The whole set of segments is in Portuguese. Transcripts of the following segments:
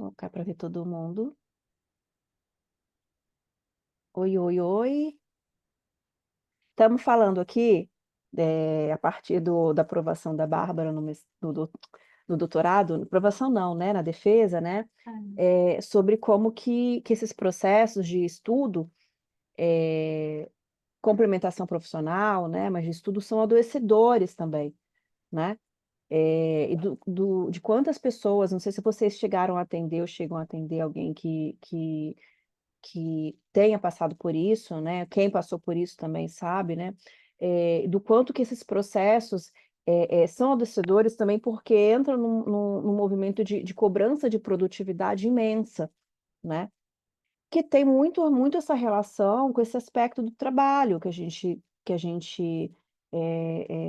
Colocar para ver todo mundo. Oi, oi, oi. Estamos falando aqui, a partir da aprovação da Bárbara no doutorado, aprovação não, né, na defesa, né, sobre como que esses processos de estudo, complementação profissional, né, mas de estudo são adoecedores também, né, e de quantas pessoas, não sei se vocês chegaram a atender ou chegam a atender alguém que tenha passado por isso, né, quem passou por isso também sabe, né, do quanto que esses processos, são adoecedores também, porque entram num movimento de cobrança de produtividade imensa, né, que tem muito essa relação com esse aspecto do trabalho que a gente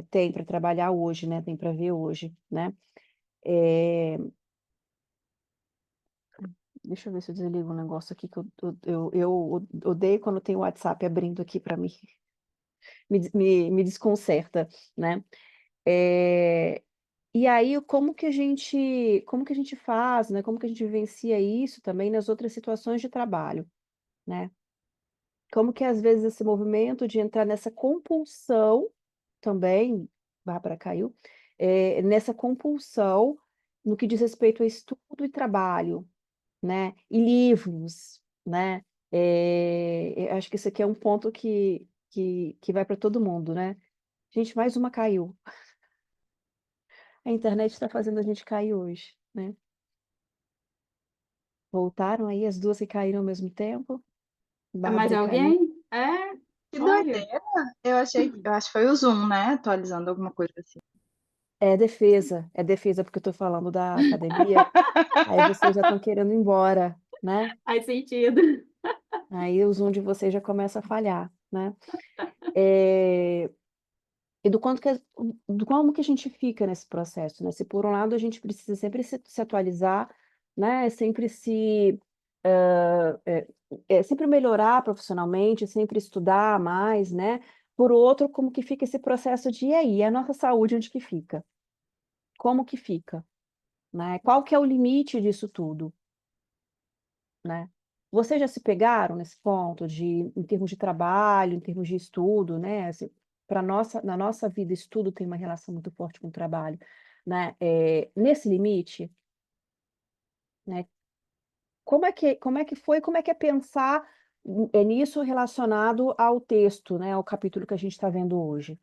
tem para trabalhar hoje, né, tem para ver hoje, né. Eh, Deixa eu ver se eu desligo um negócio aqui que eu odeio quando tem o WhatsApp abrindo aqui para mim. Me desconcerta, né. Eh, e aí como que a gente faz, né, como que a gente vivencia isso também nas outras situações de trabalho, né. Como que às vezes esse movimento de entrar nessa compulsão também, Bárbara caiu, nessa compulsão no que diz respeito a estudo e trabalho, né, e livros, né. Acho que isso aqui é um ponto que vai para todo mundo, né. Gente, mais uma caiu. A internet está fazendo a gente cair hoje, né. Voltaram aí as 2 que caíram ao mesmo tempo, É mais Bárbara caiu. alguém? É, Que olha. doideira! Eu acho que foi o Zoom, né, atualizando alguma coisa assim. É defesa porque eu estou falando da academia, aí vocês já estão querendo ir embora, né. Faz sentido. Aí o Zoom de vocês já começa a falhar, né. Eh, e do como que a gente fica nesse processo, né, se por um lado a gente precisa sempre se atualizar, né, sempre sempre melhorar profissionalmente, sempre estudar mais, né, por outro, como que fica esse processo de: "E aí, a nossa saúde onde que fica? Como que fica?", né, qual que é o limite disso tudo, né. Vocês já se pegaram nesse ponto de em termos de trabalho, em termos de estudo, né, assim, na nossa vida estudo tem uma relação muito forte com o trabalho, né, nesse limite, né, como é que é pensar nisso relacionado ao texto, né, ao capítulo que a gente está vendo hoje?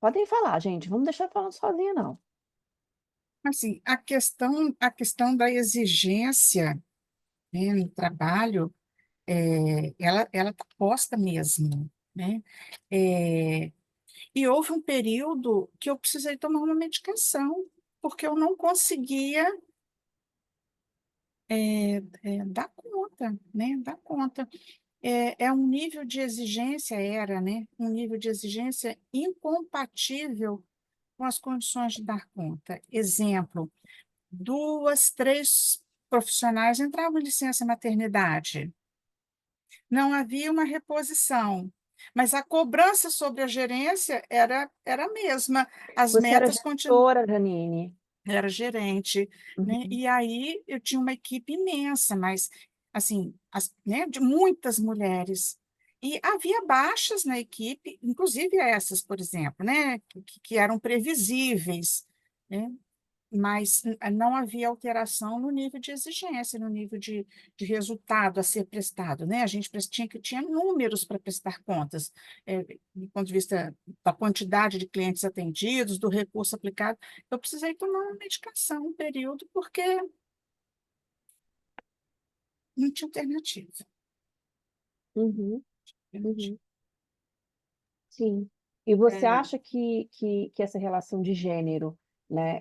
Podem falar gente, não vamos deixar falando sozinha não. Assim, a questão da exigência, né, no trabalho, ela está posta mesmo, né. Eh, e houve um período que eu precisei tomar uma medicação, porque eu não conseguia, dar conta, né, dar conta. É um nível de exigência era, né, um nível de exigência incompatível com as condições de dar conta. Exemplo: 2, 3 profissionais entravam em licença maternidade, não havia uma reposição, mas a cobrança sobre a gerência era a mesma, as Você era metas continu gestora, Janine? era gerente, né, Uhum. e aí eu tinha uma equipe imensa, mas, assim, né, de muitas mulheres. E havia baixas na equipe, inclusive essas, por exemplo, né, que eram previsíveis, né. Mas não havia alteração no nível de exigência, no nível de resultado a ser prestado, né, a gente tinha números para prestar contas, do ponto de vista da quantidade de clientes atendidos, do recurso aplicado. Eu precisei tomar uma medicação um período, porque não tinha alternativa. Uhum, Alternativa. uhum. Sim. E você É. acha que essa relação de gênero, né,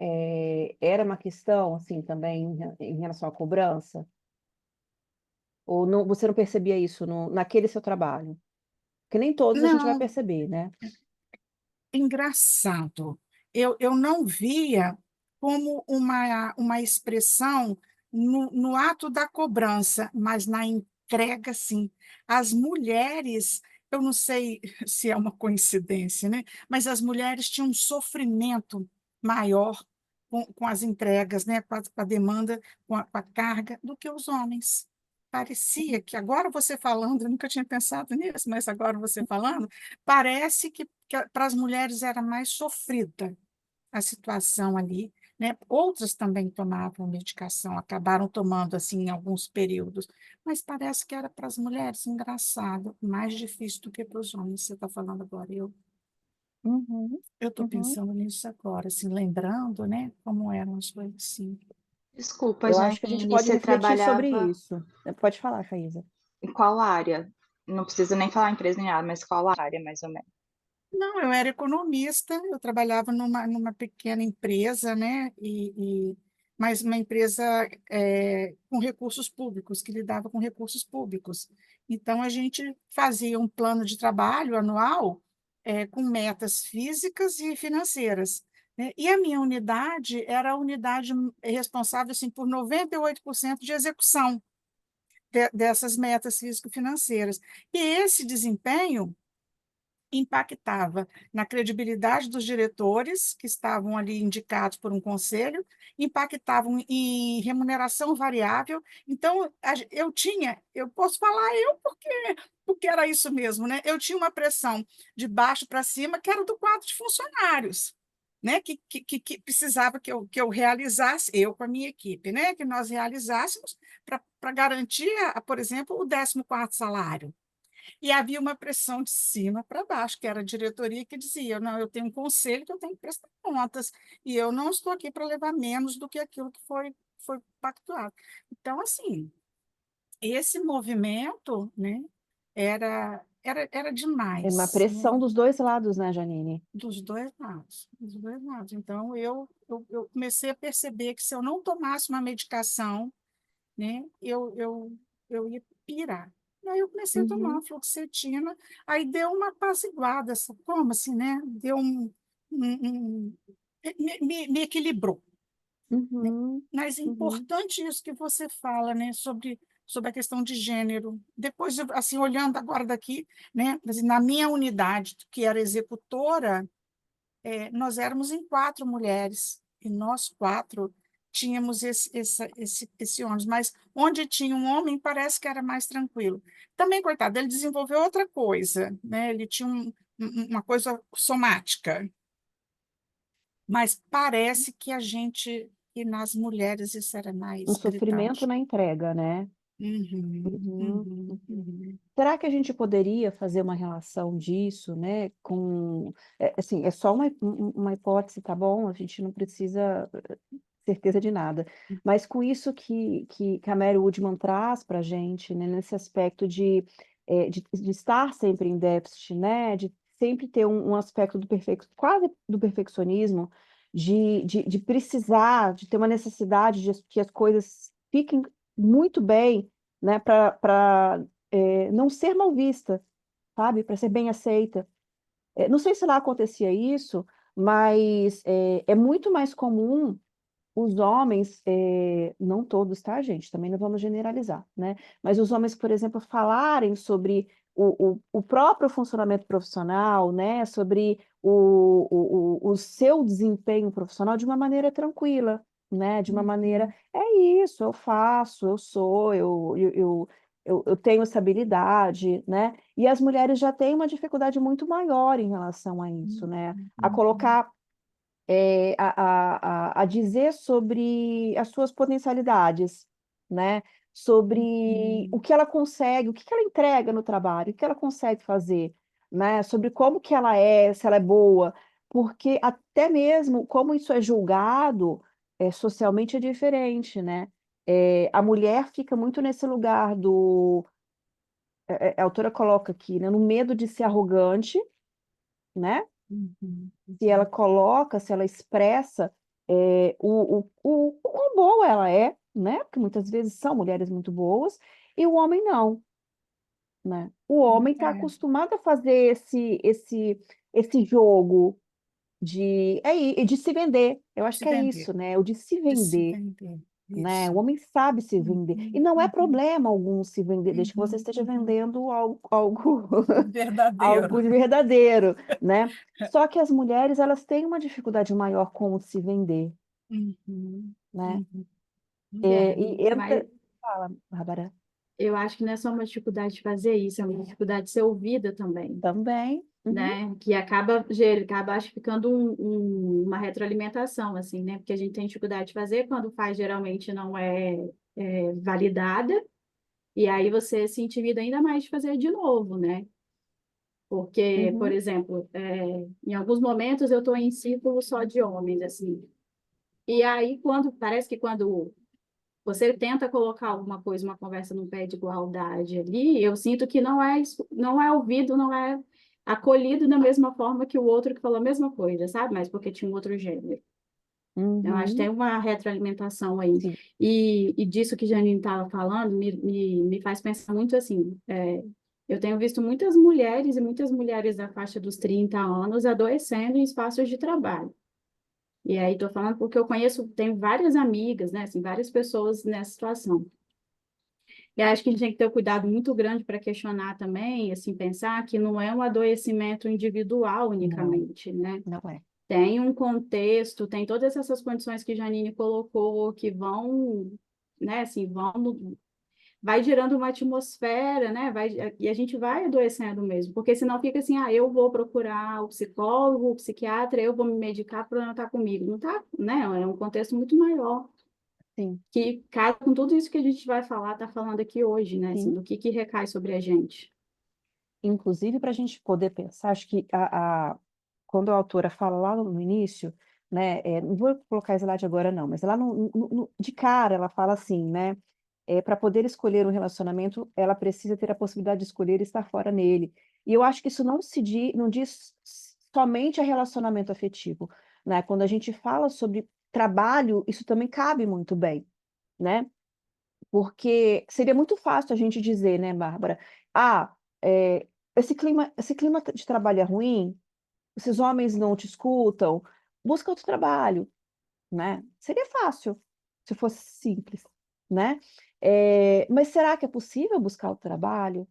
era uma questão, assim, também em relação à cobrança? Ou não você não percebia isso naquele seu trabalho? Porque nem todos a gente vai Não, perceber, né. engraçado. Eu não via como uma expressão no ato da cobrança, mas na entrega, sim. As mulheres, eu não sei se é uma coincidência, né, mas as mulheres tinham um sofrimento maior com as entregas, né, com a demanda, com a carga, do que os homens. Parecia que, agora você falando, eu nunca tinha pensado nisso, mas agora você falando, parece que para as mulheres era mais sofrida a situação ali, né? Outras também tomavam medicação, acabaram tomando assim em alguns períodos, mas parece que era para as mulheres, engraçado, mais difícil do que para os homens. Você está falando agora, Uhum, eu estou uhum. pensando nisso agora, assim, lembrando, né, como eram as coisas assim. Desculpa, Eu acho que a gente Janine, pode você refletir sobre trabalhava isso. Pode falar, Caísa. em qual área? Não precisa nem falar empresa nem nada, mas qual área, mais ou menos? Não, eu era economista, eu trabalhava numa pequena empresa, né? Mas uma empresa com recursos públicos, que lidava com recursos públicos. Então, a gente fazia um plano de trabalho anual com metas físicas e financeiras, né? E a minha unidade era a unidade responsável assim, por 98% de execução dessas metas físico-financeiras. E esse desempenho impactava na credibilidade dos diretores, que estavam ali indicados por um conselho, impactavam em remuneração variável. Então, eu posso falar porque era isso mesmo, né? Eu tinha uma pressão de baixo para cima, que era do quadro de funcionários, né? Que precisava que eu realizasse, eu com a minha equipe, né? Que nós realizássemos para garantir, por exemplo, o 14º salário. E havia uma pressão de cima para baixo, que era a diretoria que dizia, não, eu tenho um conselho que eu tenho que prestar contas, e eu não estou aqui para levar menos do que aquilo que foi pactuado. Então, assim, esse movimento, né, era É uma demais, né, pressão dos dois lados, né, Janine? dos dois lados, dos dois lados. Então, eu comecei a perceber que se eu não tomasse uma medicação, né? Eu ia pirar. E aí eu comecei a tomar Uhum, uma fluoxetina, aí deu uma apaziguada, sabe como assim, né? Deu me equilibrou, né? uhum, Mas é uhum. importante isso que você fala, né? Sobre a questão de gênero. Depois, assim, olhando agora daqui, né? Assim, na minha unidade, que era executora, nós éramos em 4 mulheres, e nós 4 tínhamos esse ônus, mas onde tinha um homem parece que era mais tranquilo. Também, coitado, ele desenvolveu outra coisa, né? Ele tinha uma coisa somática, mas parece que nas mulheres isso era Um mais sofrimento gritante. na entrega, né? Uhum, Uhum, uhum, uhum. uhum. Será que a gente poderia fazer uma relação disso, né, assim, é só uma hipótese, tá bom? A gente não precisa certeza de nada. Mas com isso que a Mary Woodman traz para a gente, né, nesse aspecto de estar sempre em déficit, né, de sempre ter um aspecto quase do perfeccionismo, de precisar, de ter uma necessidade de que as coisas fiquem muito bem, né, para não ser mal vista, sabe, para ser bem aceita. Não sei se lá acontecia isso, mas é muito mais comum os homens, não todos, tá, gente? Também não vamos generalizar, né? Mas os homens, por exemplo, falarem sobre o próprio funcionamento profissional, né? Sobre o seu desempenho profissional de uma maneira tranquila, né? De uma maneira, é isso, eu faço, eu sou, eu tenho essa habilidade, né? E as mulheres já têm uma dificuldade muito maior em relação a isso, né? A colocar a dizer sobre as suas potencialidades, né? Sobre o que ela consegue, o que que ela entrega no trabalho, o que ela consegue fazer, né? Sobre como que ela é, se ela é boa, porque até mesmo como isso é julgado, socialmente é diferente, né? A mulher fica muito nesse lugar a autora coloca aqui, né? No medo de ser arrogante, né? Uhum, Se ela uhum. coloca, se ela expressa o quão boa ela é, né? Porque muitas vezes são mulheres muito boas, e o homem não, né? O homem está É, acostumado a fazer esse jogo de se vender. Eu acho se que é vender, isso, né? O de se de se vender, vender. né? O Isso. homem sabe se vender. E Uhum, não é uhum, problema algum se vender, desde que você uhum, esteja uhum. vendendo algo Verdadeiro. algo de verdadeiro, né? Só que as mulheres, elas têm uma dificuldade maior com o se vender, Uhum, né? uhum. E Mas entra... Fala, Bárbara. eu acho que não é só uma dificuldade de fazer isso, é uma dificuldade de ser ouvida também, Também. Uhum, né? Que acaba acho, ficando uma retroalimentação, assim, né? Porque a gente tem dificuldade de fazer, quando faz, geralmente não é validada, e aí você se intimida ainda mais de fazer de novo, né? Porque, por uhum, exemplo, em alguns momentos eu estou em círculo só de homens, assim. E aí, parece que quando você tenta colocar alguma coisa, uma conversa num pé de igualdade ali, eu sinto que não é ouvido, não é acolhido da mesma forma que o outro que falou a mesma coisa, sabe? Mas porque tinha um outro gênero. Eu acho que tem uhum. uma retroalimentação aí. Sim. E disso que a Janine estava falando, me faz pensar muito assim. Eu tenho visto muitas mulheres e muitas mulheres da faixa dos 30 anos adoecendo em espaços de trabalho. E aí estou falando porque eu tenho várias amigas, né, assim, várias pessoas nessa situação. E acho que a gente tem que ter um cuidado muito grande para questionar também, assim, pensar que não é um adoecimento individual Não, unicamente, né? não é. Tem um contexto, tem todas essas condições que Janine colocou que vão, né, assim, vai gerando uma atmosfera, né? E a gente vai adoecendo mesmo, porque senão fica assim, eu vou procurar o psicólogo, o psiquiatra, eu vou me medicar para não estar comigo. Não tá, né? É um contexto muito maior, Sim, que casa com tudo isso que a gente vai falar, tá falando aqui hoje, né? Assim, sim. do que recai sobre a gente. Inclusive, para a gente poder pensar, acho que quando a autora fala lá no início, né, não vou colocar slide agora não, mas lá de cara ela fala assim, né, para poder escolher um relacionamento, ela precisa ter a possibilidade de escolher e estar fora nele. E eu acho que isso não diz somente a relacionamento afetivo, né? Quando a gente fala sobre trabalho, isso também cabe muito bem, né? Porque seria muito fácil a gente dizer, né, Bárbara? Ah, esse clima de trabalho é ruim, esses homens não te escutam, busca outro trabalho, né? Seria fácil, se fosse simples, né? Mas será que é possível buscar outro trabalho?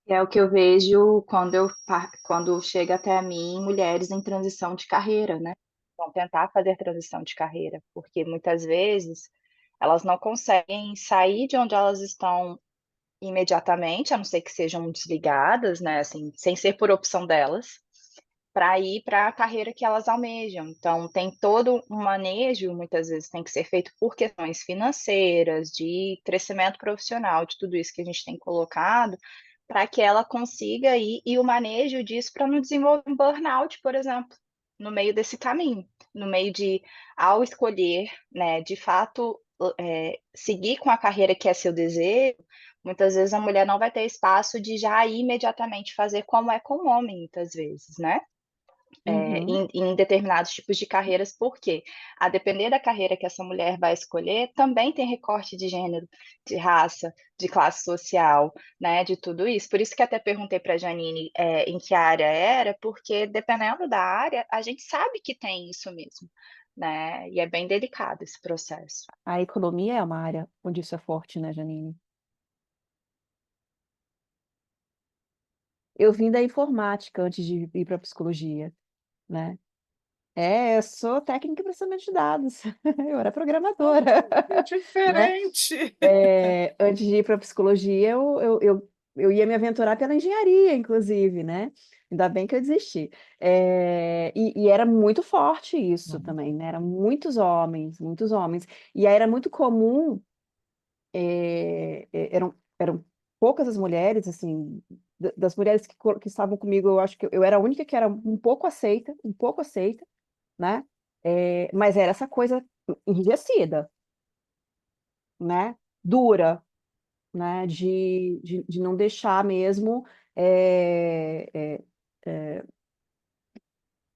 É o que eu vejo quando chega até a mim mulheres em transição de carreira, né? Vão tentar fazer transição de carreira, porque muitas vezes elas não conseguem sair de onde elas estão imediatamente, a não ser que sejam desligadas, né? Assim, sem ser por opção delas, para ir para a carreira que elas almejam. Então, tem todo um manejo, muitas vezes tem que ser feito por questões financeiras, de crescimento profissional, de tudo isso que a gente tem colocado, para que ela consiga ir, e o manejo disso para não desenvolver um burnout, por exemplo, no meio desse caminho, no meio de, ao escolher, né, de fato, seguir com a carreira que é seu desejo, muitas vezes a mulher não vai ter espaço de já imediatamente fazer como é com o homem, muitas vezes, né? Uhum, Em determinados tipos de carreiras, porque a depender da carreira que essa mulher vai escolher, também tem recorte de gênero, de raça, de classe social, né, de tudo isso. Por isso que até perguntei para a Janine em que área era, porque dependendo da área, a gente sabe que tem isso mesmo, né, e é bem delicado esse processo. a economia é uma área onde isso é forte, né, Janine? Eu vim da informática antes de ir para a psicologia, né? Eu sou técnica em processamento de dados. Eu era programadora, Que né? diferente! Antes de ir para a psicologia, eu ia me aventurar pela engenharia, inclusive, né? Ainda bem que eu desisti. E era muito forte isso também, né? Eram muitos homens, muitos homens. E aí era muito comum, eram poucas as mulheres, assim, das mulheres que estavam comigo, eu acho que eu era a única que era um pouco aceita, né? Mas era essa coisa enrijecida, né? Dura, né? De não deixar mesmo é, é,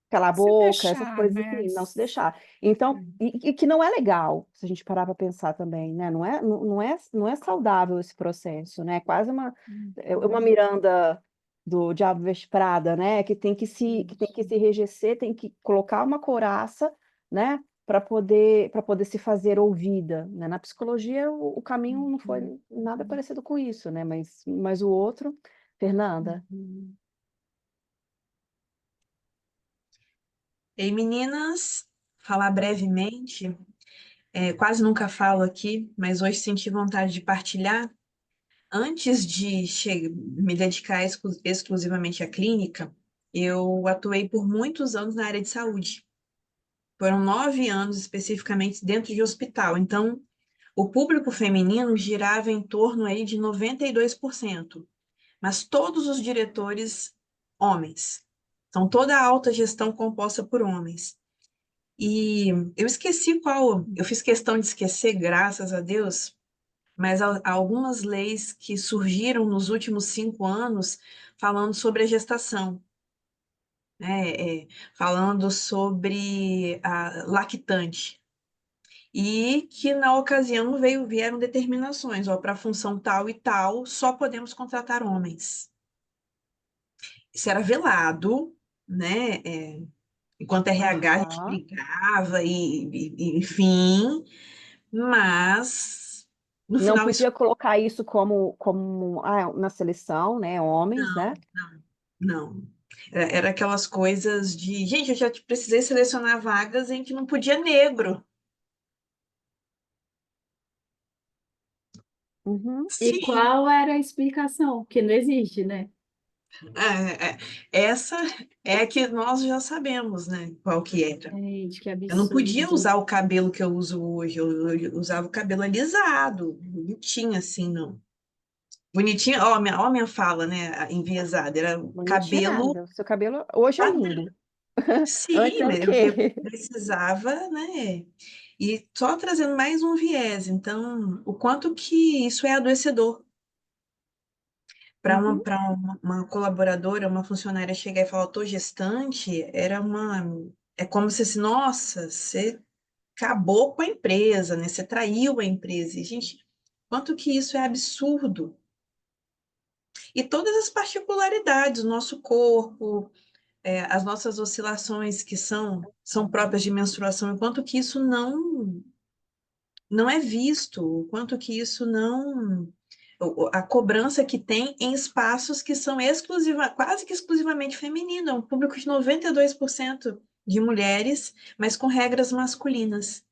calar a Se boca, essas deixar, coisas né? assim, não se deixar. Então, e que não é legal, se a gente parar para pensar também, né? Não é saudável esse processo, né? É quase uma Miranda do Diabo Veste Prada, né? Que tem que se enrijecer, tem que colocar uma couraça, né? Para poder se fazer ouvida, né? Na psicologia, o caminho não foi nada parecido com isso, né? Mas o outro, Fernanda. Ei, meninas, falar brevemente, quase nunca falo aqui, mas hoje senti vontade de partilhar. Antes de me dedicar exclusivamente à clínica, eu atuei por muitos anos na área de saúde. Foram 9 anos especificamente dentro de hospital. Então, o público feminino girava em torno aí de 92%, mas todos os diretores homens. Então, toda a alta gestão composta por homens. E eu esqueci eu fiz questão de esquecer, graças a Deus, mas há algumas leis que surgiram nos últimos 5 anos falando sobre a gestação, né? Falando sobre a lactante. E que na ocasião vieram determinações, ó, para função tal e tal, só podemos contratar homens. Isso era velado, né? Enquanto RH a gente Aham. brincava enfim, mas no Não final isso podia colocar isso como na seleção, né? Homens, né? não. Era aquelas coisas de, gente, eu já precisei selecionar vagas em que não podia negro. Uhum. E Sim, qual era a explicação? Que não existe, né? é, é, essa é a que nós já sabemos, né? Qual que era. Gente, que Eu não podia absurdo. usar o cabelo que eu uso hoje, eu usava o cabelo alisado, bonitinho assim, não. Bonitinho, ó, minha fala, né? Enviesada, era Bonitinha cabelo. nada. O seu cabelo hoje é lindo. Antes Sim, era o eu quê? precisava, né? E só trazendo mais um viés, então, o quanto que isso é adoecedor para Uhum. uma colaboradora, uma funcionária chegar e falar, estou gestante, é como se assim, nossa, você acabou com a empresa, né? Você traiu a empresa. E, gente, quanto que isso é absurdo. E todas as particularidades do nosso corpo, as nossas oscilações que são próprias de menstruação, enquanto que isso não é visto, o quanto que isso não. A cobrança que tem em espaços que são quase que exclusivamente femininos, é um público de 92% de mulheres, mas com regras masculinas.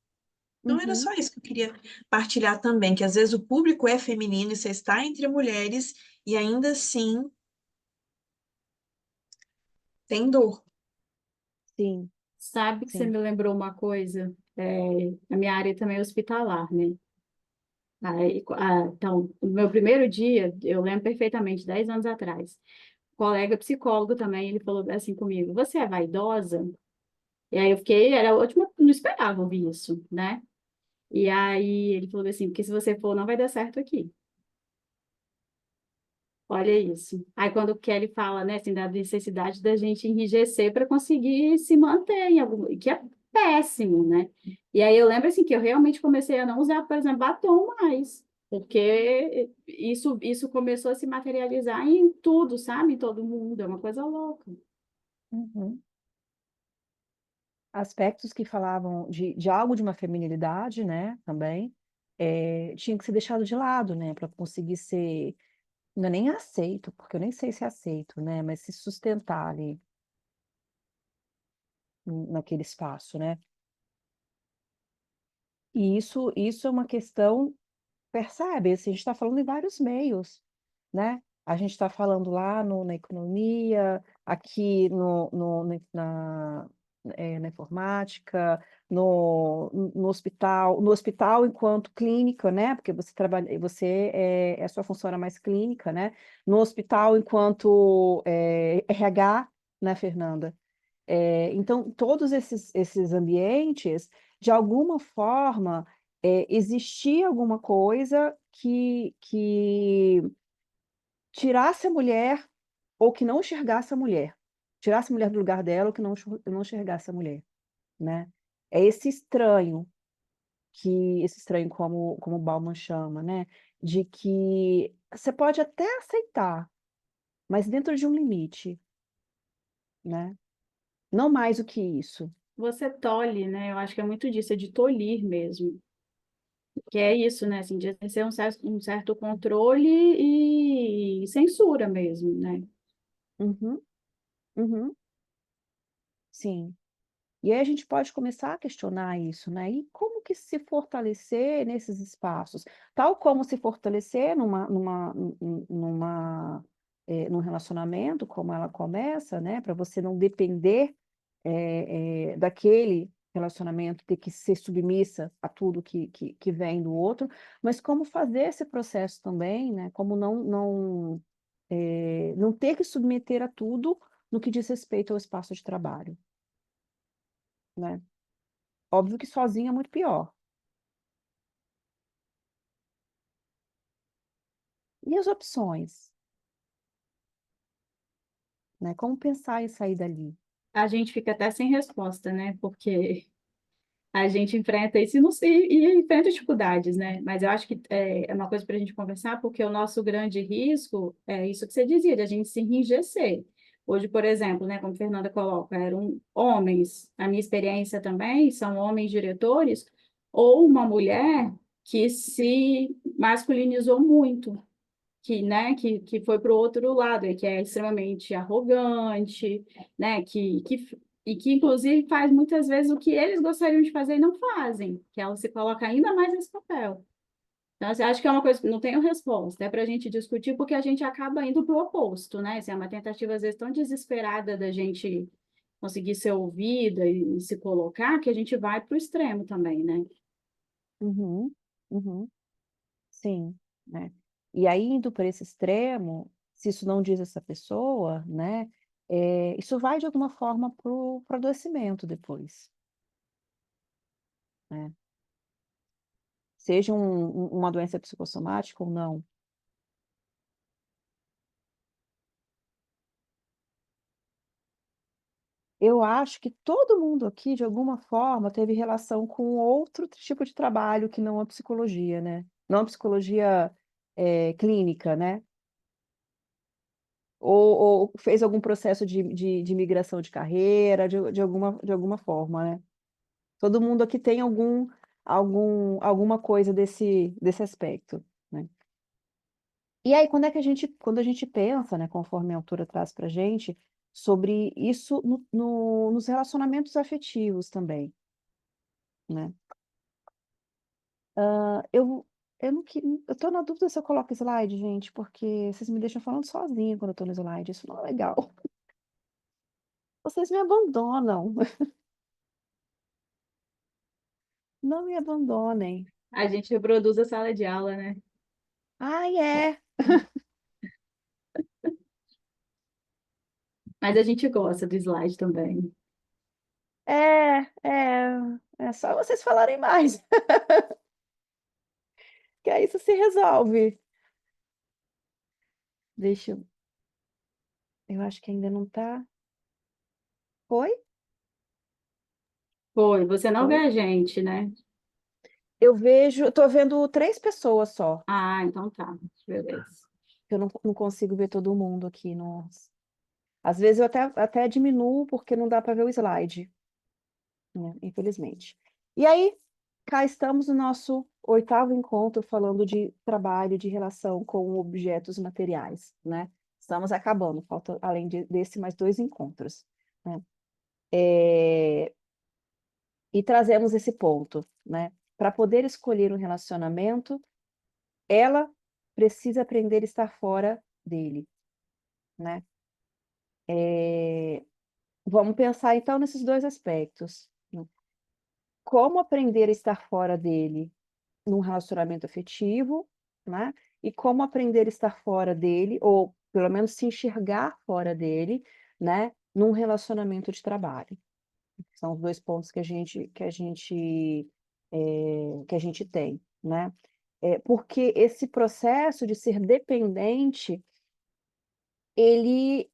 Então, era Uhum. só isso que eu queria partilhar também, que às vezes o público é feminino e você está entre mulheres e ainda assim tem dor. Sim, Sabe que você sim. me lembrou uma coisa? A minha área também é hospitalar, né? Aí, então, no meu primeiro dia, eu lembro perfeitamente, 10 anos atrás, um colega psicólogo também, ele falou assim comigo, você é vaidosa? E aí eu fiquei, era a última, não esperava ouvir isso, né? E aí ele falou assim, porque se você for, não vai dar certo aqui. Olha isso. Aí quando o Kelly fala, né, assim, da necessidade da gente enrijecer para conseguir se manter em algum, que é péssimo, né? E aí eu lembro assim que eu realmente comecei a não usar, por exemplo, batom mais, porque isso começou a se materializar em tudo, sabe? Em todo mundo, é uma coisa louca. Uhum. Aspectos que falavam de algo de uma feminilidade, né, também, tinha que ser deixado de lado, né, para conseguir ser, não é nem aceito, porque eu nem sei se é aceito, né, mas se sustentar ali naquele espaço, né. E isso é uma questão, percebe, assim, a gente está falando em vários meios, né? A gente está falando lá na economia, aqui na informática, no hospital enquanto clínica, né? Porque você trabalha, a sua função era mais clínica, né? No hospital enquanto RH, né, Fernanda? Então, todos esses ambientes, de alguma forma, existia alguma coisa que tirasse a mulher ou que não enxergasse a mulher. Tirasse a mulher do lugar dela ou que não enxergasse a mulher, né? É esse estranho como o Bauman chama, né? De que você pode até aceitar, mas dentro de um limite, né? Não mais do que isso. Você tolhe, né? Eu acho que é muito disso, é de tolir mesmo. Que é isso, né? Assim, de exercer um certo controle e censura mesmo, né? Uhum, uhum, sim. E aí a gente pode começar a questionar isso, né? E como que se fortalecer nesses espaços? Tal como se fortalecer num relacionamento, como ela começa, né? Para você não depender daquele relacionamento, ter que ser submissa a tudo que vem do outro, mas como fazer esse processo também, né? Como não ter que submeter a tudo no que diz respeito ao espaço de trabalho, né? Óbvio que sozinha é muito pior. E as opções, né? Como pensar em sair dali? A gente fica até sem resposta, né? Porque a gente enfrenta isso e enfrenta dificuldades, né? Mas eu acho que é uma coisa para a gente conversar, porque o nosso grande risco é isso que você dizia, de a gente se enrijecer. Hoje, por exemplo, né, como a Fernanda coloca, eram homens, a minha experiência também são homens diretores, ou uma mulher que se masculinizou muito, que, né, que foi para o outro lado, e que é extremamente arrogante, né, e que, inclusive, faz muitas vezes o que eles gostariam de fazer e não fazem, que ela se coloca ainda mais nesse papel. Então, assim, acho que é uma coisa, não tenho resposta, é para a gente discutir, porque a gente acaba indo para o oposto, né? Assim, é uma tentativa, às vezes, tão desesperada da gente conseguir ser ouvida e se colocar, que a gente vai para o extremo também, né? Uhum, uhum, sim, né? E aí, indo para esse extremo, se isso não diz essa pessoa, né? Isso vai, de alguma forma, para o adoecimento depois, né? Seja uma doença psicossomática ou não. Eu acho que todo mundo aqui, de alguma forma, teve relação com outro tipo de trabalho que não a psicologia, né? Não a psicologia clínica, né? Ou fez algum processo de migração de carreira, de alguma forma, né? Todo mundo aqui tem alguma coisa desse aspecto, né? E aí, quando a gente pensa, né, conforme a autora traz para a gente, sobre isso nos relacionamentos afetivos também, né? Eu, eu não que, eu tô na dúvida se eu coloco slide, gente, porque vocês me deixam falando sozinha quando eu tô no slide, isso não é legal. Vocês me abandonam, não me abandonem. A gente reproduz a sala de aula, né? Ai, é. Mas a gente gosta do slide também. É, é, é só vocês falarem mais, que aí isso se resolve. Deixa eu acho que ainda não tá. Foi? Foi, você não vê Foi? a gente, né? Eu tô vendo 3 pessoas só. Ah, então tá. Beleza. Eu não consigo ver todo mundo aqui. Às vezes eu até diminuo porque não dá para ver o slide, né? Infelizmente. E aí, cá estamos no nosso 8º encontro falando de trabalho, de relação com objetos materiais, né? Estamos acabando, falta, além desse, mais 2 encontros, né? E trazemos esse ponto, né? Para poder escolher um relacionamento, ela precisa aprender a estar fora dele, né? Vamos pensar então nesses 2 aspectos, né? Como aprender a estar fora dele num relacionamento afetivo, né? E como aprender a estar fora dele, ou pelo menos se enxergar fora dele, né? Num relacionamento de trabalho. São os 2 pontos que a gente tem, né? Porque esse processo de ser dependente, ele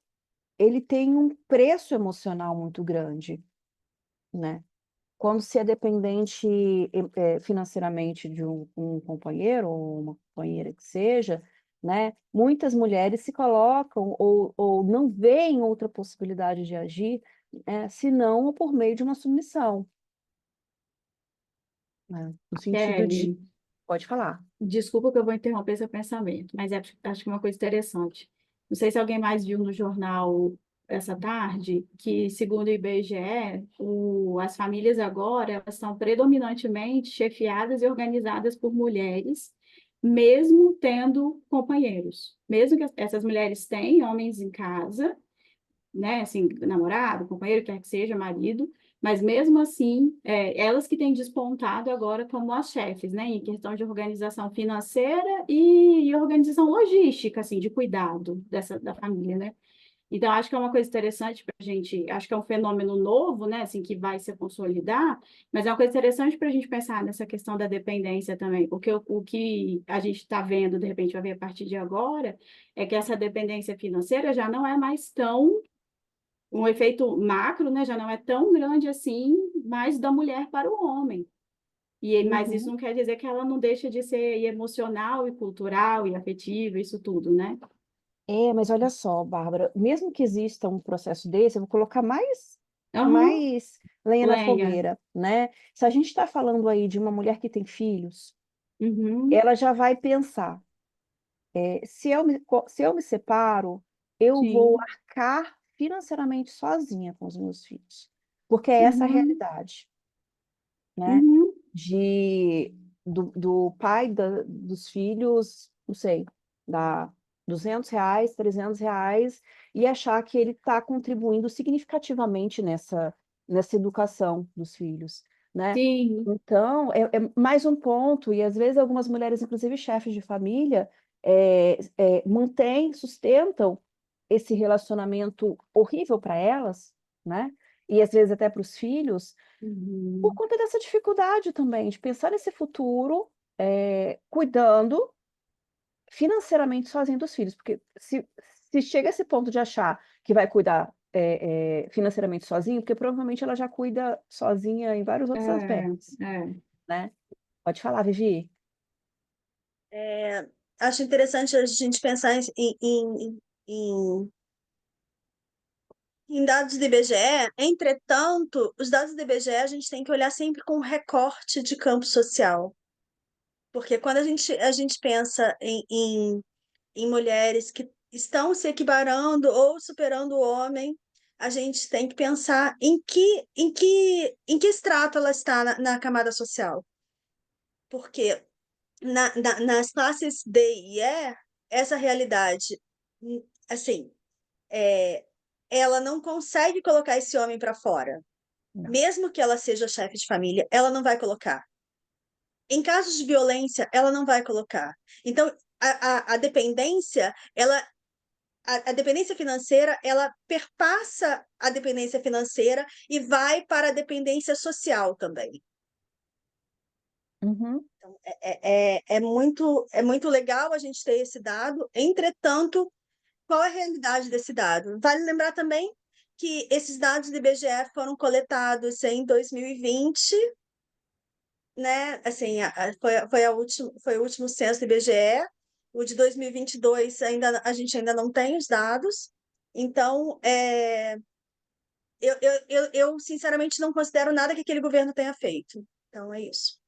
ele tem um preço emocional muito grande, né? Quando se é dependente financeiramente de um companheiro ou uma companheira que seja, né? Muitas mulheres se colocam ou não veem outra possibilidade de agir, senão por meio de uma submissão, né? No sentido de... Kelly, Pode falar. desculpa que eu vou interromper seu pensamento, mas acho que é uma coisa interessante. Não sei se alguém mais viu no jornal essa tarde que, segundo o IBGE, as famílias agora elas são predominantemente chefiadas e organizadas por mulheres, mesmo tendo companheiros. Mesmo que essas mulheres tenham homens em casa, né, assim, namorado, companheiro, quer que seja, marido, mas mesmo assim, elas que têm despontado agora como as chefes, né, em questão de organização financeira e organização logística, assim, de cuidado da família, né. Então, acho que é uma coisa interessante para a gente, acho que é um fenômeno novo, né, assim, que vai se consolidar, mas é uma coisa interessante para a gente pensar nessa questão da dependência também, porque o que a gente está vendo, de repente, vai ver a partir de agora, é que essa dependência financeira já não é mais tão um efeito macro, né, já não é tão grande assim, mais da mulher para o homem. Mas isso Uhum. não quer dizer que ela não deixa de ser emocional e cultural e afetiva, isso tudo, né? Mas olha só, Bárbara, mesmo que exista um processo desse, eu vou colocar Aham, mais lenha na lenha. fogueira, né? Se a gente está falando aí de uma mulher que tem filhos, Uhum, ela já vai pensar, se eu me separo, eu vou sim. arcar financeiramente sozinha com os meus filhos, porque é essa a Uhum, realidade, né? uhum, Do pai dos filhos, não sei, dá R$ 200, R$ 300, e achar que ele está contribuindo significativamente nessa educação dos filhos, né? sim. Então, é mais um ponto, e às vezes algumas mulheres, inclusive chefes de família, mantêm, sustentam esse relacionamento horrível para elas, né? E às vezes até para os filhos, por Uhum. conta dessa dificuldade também, de pensar nesse futuro, cuidando financeiramente sozinho dos filhos, porque se chega a esse ponto de achar que vai cuidar, financeiramente sozinho, porque provavelmente ela já cuida sozinha em vários outros É, aspectos, é. né. Pode falar, Vivi. É, acho interessante a gente pensar em, em dados do IBGE. Entretanto, os dados do IBGE a gente tem que olhar sempre com um recorte de campo social, porque quando a gente pensa em mulheres que estão se equiparando ou superando o homem, a gente tem que pensar em que extrato ela está na camada social. Porque nas classes D e E, essa realidade, assim, é, ela não consegue colocar esse homem para fora. Não. Mesmo que ela seja chefe de família, ela não vai colocar. Em casos de violência, ela não vai colocar. Então, a dependência, a dependência financeira, ela perpassa a dependência financeira e vai para a dependência social também. Uhum. É muito legal a gente ter esse dado. Entretanto, qual é a realidade desse dado? Vale lembrar também que esses dados do IBGE foram coletados em 2020, né? Assim, foi o último censo do IBGE. O de 2022 a gente ainda não tem os dados. Então, eu sinceramente não considero nada que aquele governo tenha feito. Então, é isso.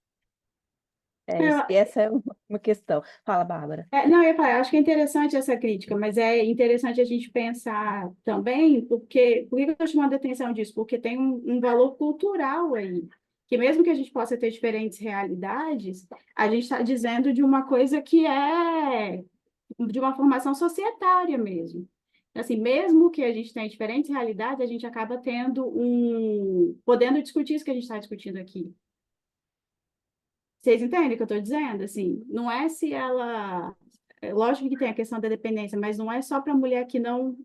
Eu, Essa é uma questão. Fala, Bárbara. não, eu ia falar, eu acho que é interessante essa crítica, mas é interessante a gente pensar também, porque, por que eu estou chamando a atenção disso? Porque tem um valor cultural aí, que mesmo que a gente possa ter diferentes realidades, a gente está dizendo de uma coisa que é de uma formação societária mesmo. Assim, mesmo que a gente tenha diferentes realidades, a gente acaba podendo discutir isso que a gente está discutindo aqui. Vocês entendem o que eu estou dizendo? Assim, não é se ela. Lógico que tem a questão da dependência, mas não é só para a mulher que não.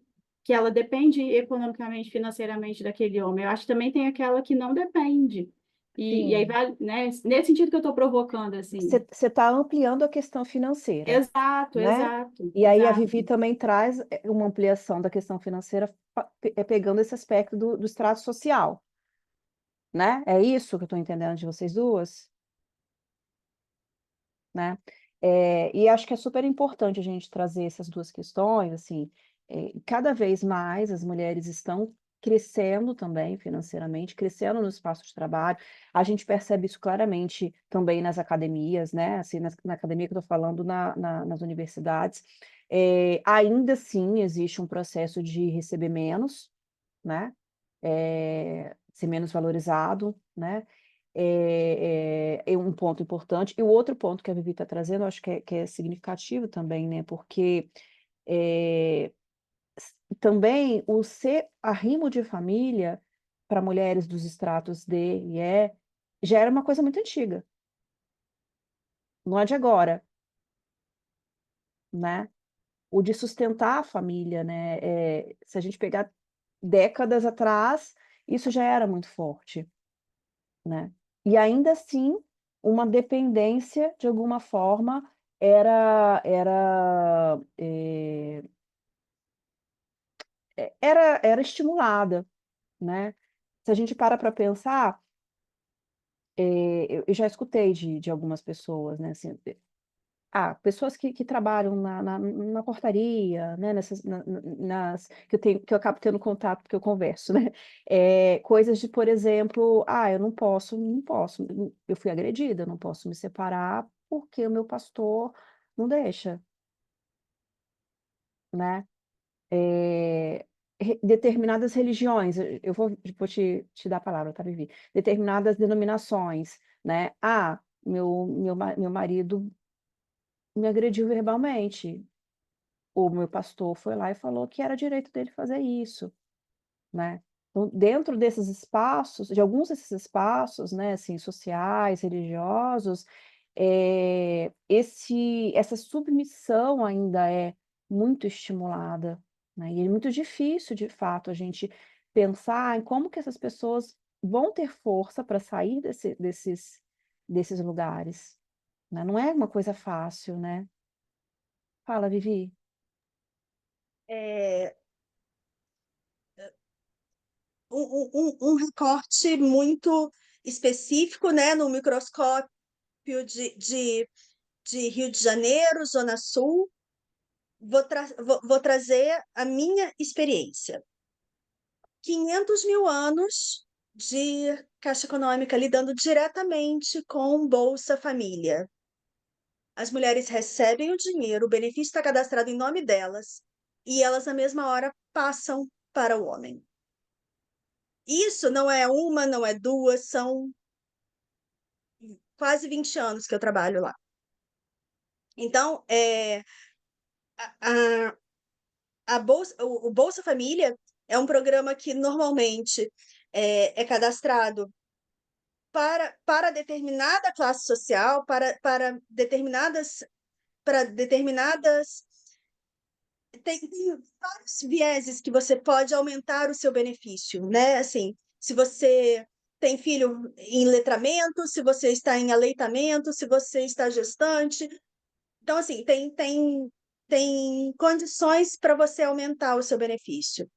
Que ela depende economicamente, financeiramente daquele homem. Eu acho que também tem aquela que não depende. E aí Sim. vai, né? Nesse sentido que eu estou provocando, assim. Você está ampliando a questão financeira, Exato, né? exato, E aí a Vivi exato. também traz uma ampliação da questão financeira, pegando esse aspecto do extrato social, né? É isso que eu estou entendendo de vocês duas, né? E acho que é super importante a gente trazer essas duas questões, assim, cada vez mais as mulheres estão crescendo também financeiramente, crescendo no espaço de trabalho. A gente percebe isso claramente também nas academias, né? Assim, na academia que eu estou falando, nas universidades. Ainda assim, existe um processo de receber menos, né? Ser menos valorizado, né? É um ponto importante. E o outro ponto que a Vivi está trazendo, eu acho que é significativo também, né? Porque é, também o ser arrimo de família para mulheres dos estratos D e E já era uma coisa muito antiga, não é de agora, né? O de sustentar a família, né? Se a gente pegar décadas atrás, isso já era muito forte, né? E ainda assim, uma dependência, de alguma forma, era estimulada, né? Se a gente para pensar, eu já escutei de algumas pessoas, né? Assim, pessoas que trabalham na portaria, né? Que eu acabo tendo contato, porque eu converso, né? Coisas de, por exemplo, eu não posso, eu fui agredida, eu não posso me separar porque o meu pastor não deixa, né? Determinadas religiões, eu vou te dar a palavra, tá, Vivi? Determinadas denominações, né? Meu marido me agrediu verbalmente. O meu pastor foi lá e falou que era direito dele fazer isso, né. Então, dentro desses espaços, de alguns desses espaços, né, assim, sociais, religiosos, essa submissão ainda é muito estimulada, né, e é muito difícil, de fato, a gente pensar em como que essas pessoas vão ter força para sair desses lugares, né, não é uma coisa fácil, né. Fala, Vivi. É, um recorte muito específico, né, no microscópio de Rio de Janeiro, Zona Sul. Vou trazer a minha experiência. 500 mil anos de Caixa Econômica lidando diretamente com Bolsa Família. As mulheres recebem o dinheiro, o benefício está cadastrado em nome delas, e elas, na mesma hora, passam para o homem. Isso não é uma, não é duas, são quase 20 anos que eu trabalho lá. Então, a, o Bolsa Família é um programa que normalmente é cadastrado para determinada classe social, para determinadas. Tem vários vieses que você pode aumentar o seu benefício, né? Assim, se você tem filho em letramento, se você está em aleitamento, se você está gestante. Então, assim, tem condições para você aumentar o seu benefício.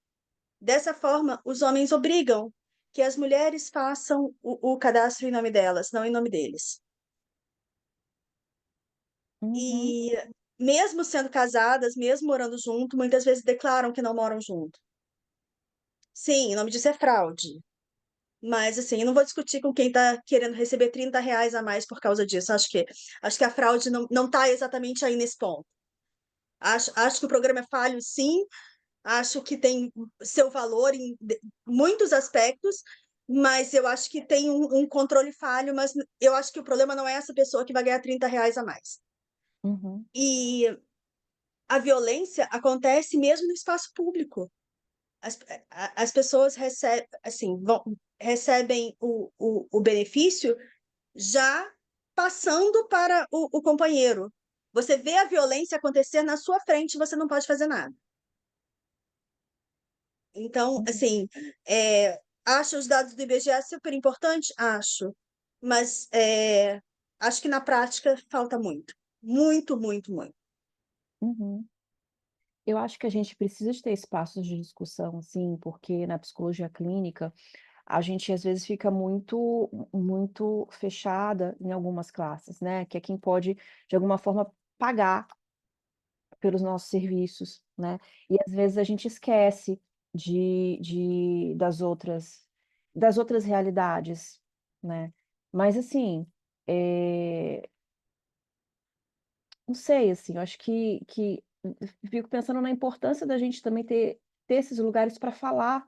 Dessa forma, os homens obrigam que as mulheres façam o cadastro em nome delas, não em nome deles. Uhum, E mesmo sendo casadas, mesmo morando junto, muitas vezes declaram que não moram junto. Sim, o nome disso é fraude. Mas, assim, eu não vou discutir com quem está querendo receber R$ 30 a mais por causa disso. Acho que a fraude não está exatamente aí nesse ponto. Acho que o programa é falho, sim. Acho que tem seu valor em muitos aspectos, mas eu acho que tem um controle falho. Mas eu acho que o problema não é essa pessoa que vai ganhar R$ 30 a mais. uhum, E a violência acontece mesmo no espaço público. As pessoas recebem o benefício já passando para o companheiro. Você vê a violência acontecer na sua frente, você não pode fazer nada. Então, uhum, assim, acho os dados do IBGE super importantes? Acho. Mas acho que na prática falta muito. Muito, muito, muito. uhum. Eu acho que a gente precisa de ter espaços de discussão, assim, porque na psicologia clínica a gente às vezes fica muito fechada em algumas classes, né? Que é quem pode, de alguma forma, pagar pelos nossos serviços, né? E às vezes a gente esquece das outras realidades, né? Mas assim, não sei, assim, eu acho que fico pensando na importância da gente também ter esses lugares para falar,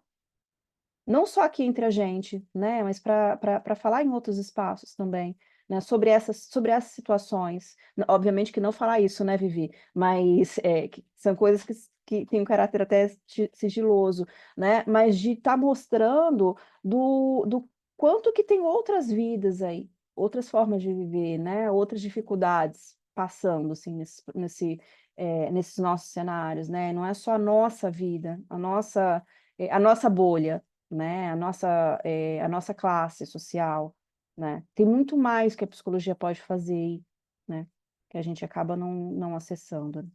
não só aqui entre a gente, né, mas para falar em outros espaços também, né, sobre essas situações. Obviamente que não falar isso, né, Vivi, mas, que são coisas que têm um caráter até sigiloso, né, mas de estar mostrando do quanto que tem outras vidas aí, outras formas de viver, né, outras dificuldades passando, assim, nesses nossos cenários, né, não é só a nossa vida, a nossa bolha, né, a nossa classe social, né. Tem muito mais que a psicologia pode fazer aí, né, que a gente acaba não acessando.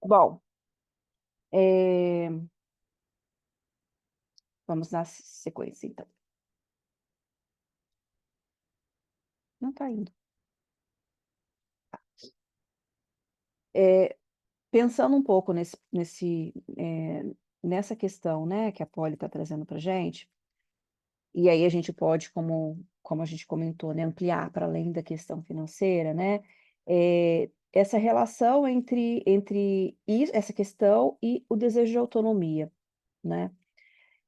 Bom, vamos dar sequência então. Não está indo. Pensando um pouco nessa questão, né, que a Polly está trazendo pra gente, e aí a gente pode, como a gente comentou, né, ampliar para além da questão financeira, né, essa relação entre essa questão e o desejo de autonomia, né.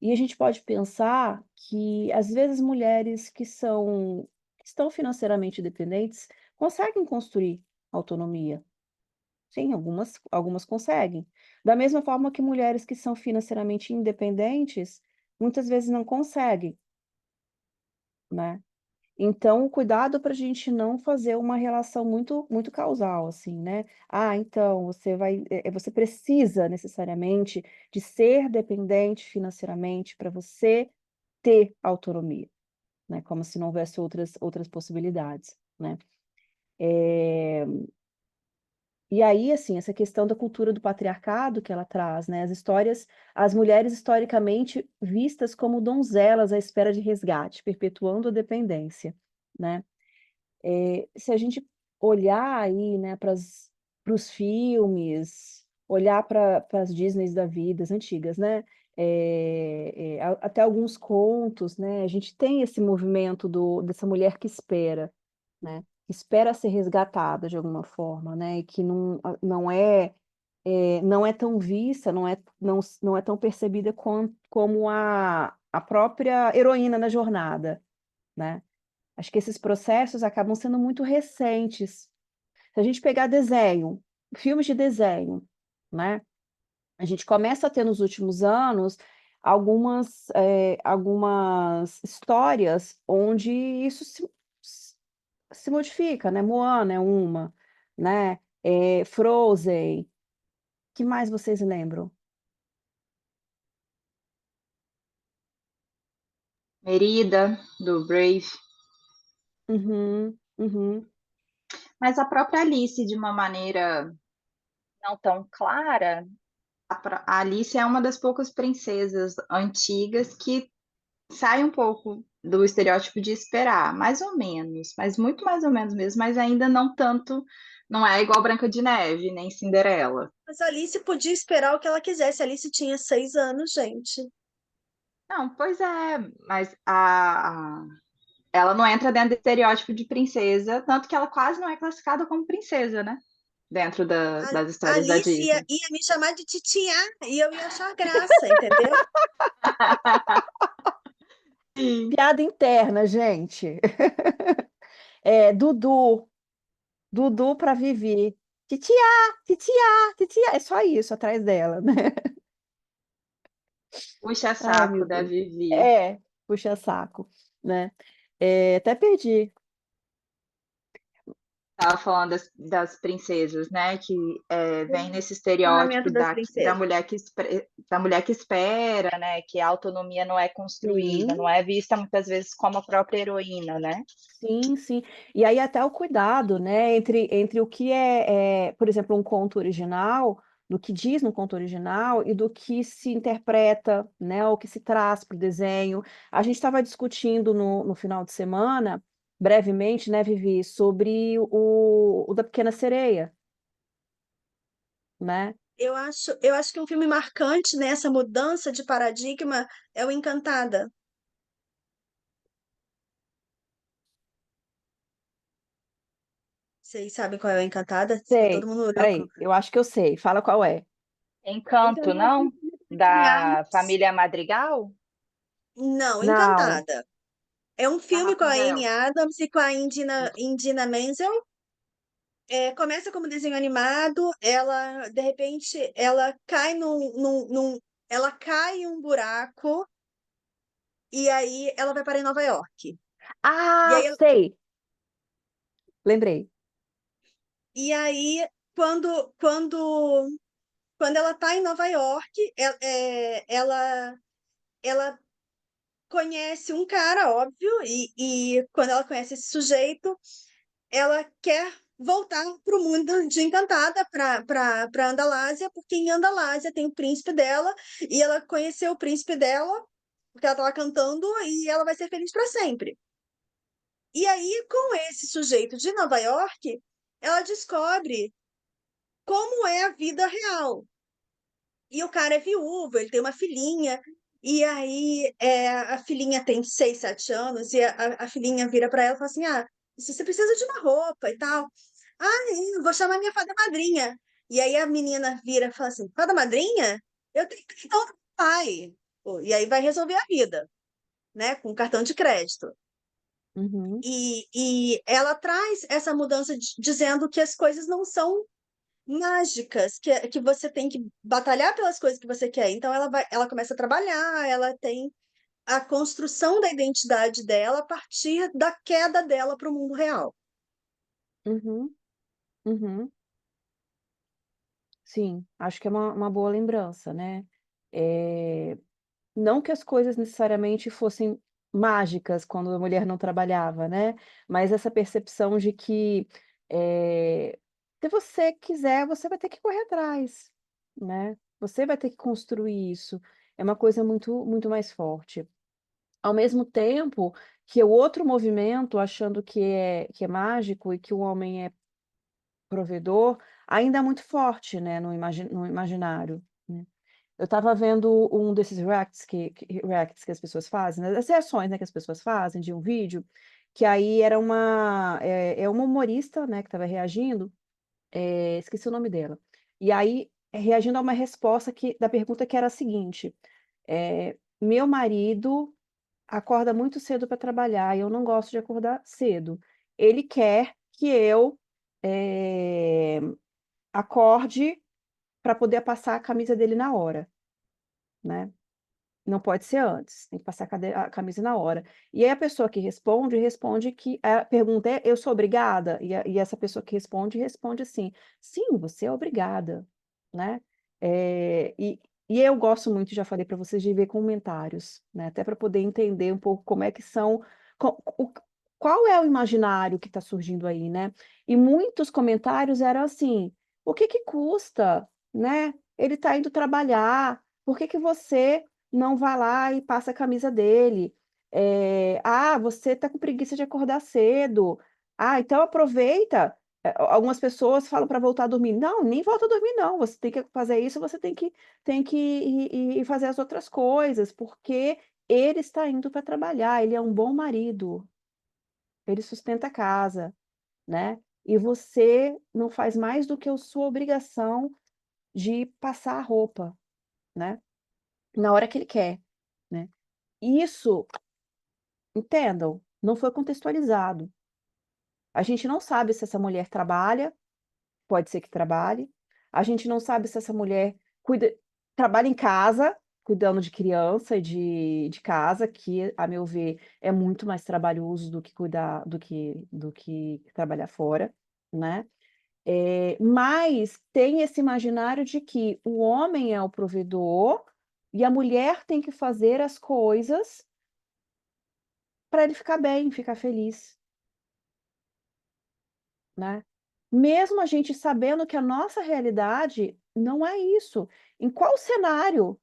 E a gente pode pensar que, às vezes, mulheres que estão financeiramente dependentes conseguem construir autonomia. Sim, algumas conseguem. Da mesma forma que mulheres que são financeiramente independentes, muitas vezes não conseguem, né. Então, o cuidado para a gente não fazer uma relação muito muito causal, assim, né. "Ah, então você precisa necessariamente de ser dependente financeiramente para você ter autonomia", né, como se não houvesse outras possibilidades, né. Eh E aí, assim, essa questão da cultura do patriarcado que ela traz, né, as mulheres historicamente vistas como donzelas à espera de resgate, perpetuando a dependência, né. Se a gente olhar aí, né, para os filmes, olhar para as Disneys da vida, as antigas, né, até alguns contos, né, a gente tem esse movimento dessa mulher que espera, né, espera ser resgatada de alguma forma, né, e que não é tão vista, não é tão percebida como a própria heroína na jornada, né. Acho que esses processos acabam sendo muito recentes. Se a gente pegar desenho, filmes de desenho, né, a gente começa a ter nos últimos anos algumas histórias onde isso se modifica, né, Moana é uma, né, Frozen, que mais vocês lembram? Merida, do Brave. Uhum, uhum. Mas a própria Alice, de uma maneira não tão clara, a Alice é uma das poucas princesas antigas que sai um pouco do estereótipo de esperar, mais ou menos, mas muito mais ou menos mesmo, mas ainda não tanto, não é igual Branca de Neve, nem Cinderela. Mas a Alice podia esperar o que ela quisesse. A Alice tinha 6 anos, gente. Não, pois é, mas ela não entra dentro do estereótipo de princesa, tanto que ela quase não é classificada como princesa, né? Dentro das A histórias da Alice ia, Disney. ia me chamar de titiã e eu ia achar graça, entendeu? Sim. Piada interna, gente. Dudu. Dudu para Vivi. Titia, titia, titia. É só isso atrás dela, né? Puxa Ai, meu saco da Deus. Vivi. Puxa saco, né? Até perdi. Estava falando das princesas, né? Que vem nesse estereótipo Funcionamento das da princesas. mulher que espera, né? Que a autonomia não é construída, Sim, não é vista muitas vezes como a própria heroína, né? sim, sim. E aí até o cuidado, né, entre o que por exemplo, um conto original, do que diz no conto original e do que se interpreta, né, o que se traz para o desenho. A gente estava discutindo no final de semana, brevemente, né, Vivi, sobre o da Pequena Sereia, né? Eu acho que um filme marcante nessa mudança de paradigma é o Encantada. Vocês sabem qual é o Encantada? Sei. Todo mundo olhou Peraí, eu acho que eu sei. Fala qual é. Encanto, Encantada não? Da família Madrigal? Não, Não. Encantada. É um Da filme com a Amy Rapunzel. Adams e com a Indina Menzel. Começa como desenho animado, ela, de repente, ela cai ela cai em um buraco e aí ela vai parar em Nova York. E Ah, aí, sei. Lembrei. e aí quando ela tá em Nova York, ela conhece um cara, óbvio, e quando ela conhece esse sujeito, ela quer voltar para o mundo de Encantada, para Andalásia, porque em Andalásia tem o príncipe dela, e ela conheceu o príncipe dela, porque ela estava cantando, e ela vai ser feliz para sempre. E aí, com esse sujeito de Nova York, ela descobre como é a vida real. E o cara é viúvo, ele tem uma filhinha, e aí a filhinha tem 6, 7 anos, e a filhinha vira para ela e fala assim: Ah, se você precisa de uma roupa e tal. Ah, eu vou chamar minha fada madrinha. E aí a menina vira e fala assim: Fada madrinha? Eu tenho cartão do pai. Pô, e aí vai resolver a vida, né? Com cartão de crédito. Uhum, E ela traz essa mudança dizendo que as coisas não são mágicas, que você tem que batalhar pelas coisas que você quer. Então ela começa a trabalhar, ela tem a construção da identidade dela a partir da queda dela para o mundo real. uhum, uhum. Sim, acho que é uma boa lembrança, né? É, não que as coisas necessariamente fossem mágicas quando a mulher não trabalhava, né? Mas essa percepção de que se você quiser, você vai ter que correr atrás, né? Você vai ter que construir isso. É uma coisa muito, muito mais forte. Ao mesmo tempo que o outro movimento, achando que é mágico e que o homem é provedor, ainda é muito forte, né, no imaginário, né. Eu estava vendo um desses reacts que as pessoas fazem, né, as reações, né, que as pessoas fazem de um vídeo, que aí era uma humorista, né, que estava reagindo, esqueci o nome dela. E aí, reagindo a uma resposta da pergunta que era a seguinte: "Meu marido acorda muito cedo para trabalhar e eu não gosto de acordar cedo. Ele quer que eu, eh, acorde para poder passar a camisa dele na hora, né. Não pode ser antes, tem que passar a camisa na hora". E aí a pessoa que responde que a pergunta é: "Eu sou obrigada?" E essa pessoa que responde assim: "Sim, você é obrigada", né. Eh, e e eu gosto muito, já falei para vocês, de ver comentários, né, até para poder entender um pouco como é que são qual é o imaginário que está surgindo aí, né. E muitos comentários eram assim: "O que que custa, né, ele está indo trabalhar, por que que você não vai lá e passa a camisa dele. "Ah, você está com preguiça de acordar cedo. Ah, então aproveita". Algumas pessoas falam para voltar a dormir. Não, nem volta a dormir não, você tem que fazer isso, você tem que ir fazer as outras coisas, porque ele está indo para trabalhar, ele é um bom marido, ele sustenta a casa, né. E você não faz mais do que a sua obrigação de passar a roupa, né, na hora que ele quer, né. Isso, entendam, não foi contextualizado. A gente não sabe se essa mulher trabalha, pode ser que trabalhe. A gente não sabe se essa mulher cuida trabalha em casa, cuidando de criança e de casa, que, a meu ver, é muito mais trabalhoso do que cuidar do que trabalhar fora, né. Mas tem esse imaginário de que o homem é o provedor e a mulher tem que fazer as coisas para ele ficar bem, ficar feliz. Né. Mesmo a gente sabendo que a nossa realidade não é isso. Em qual cenário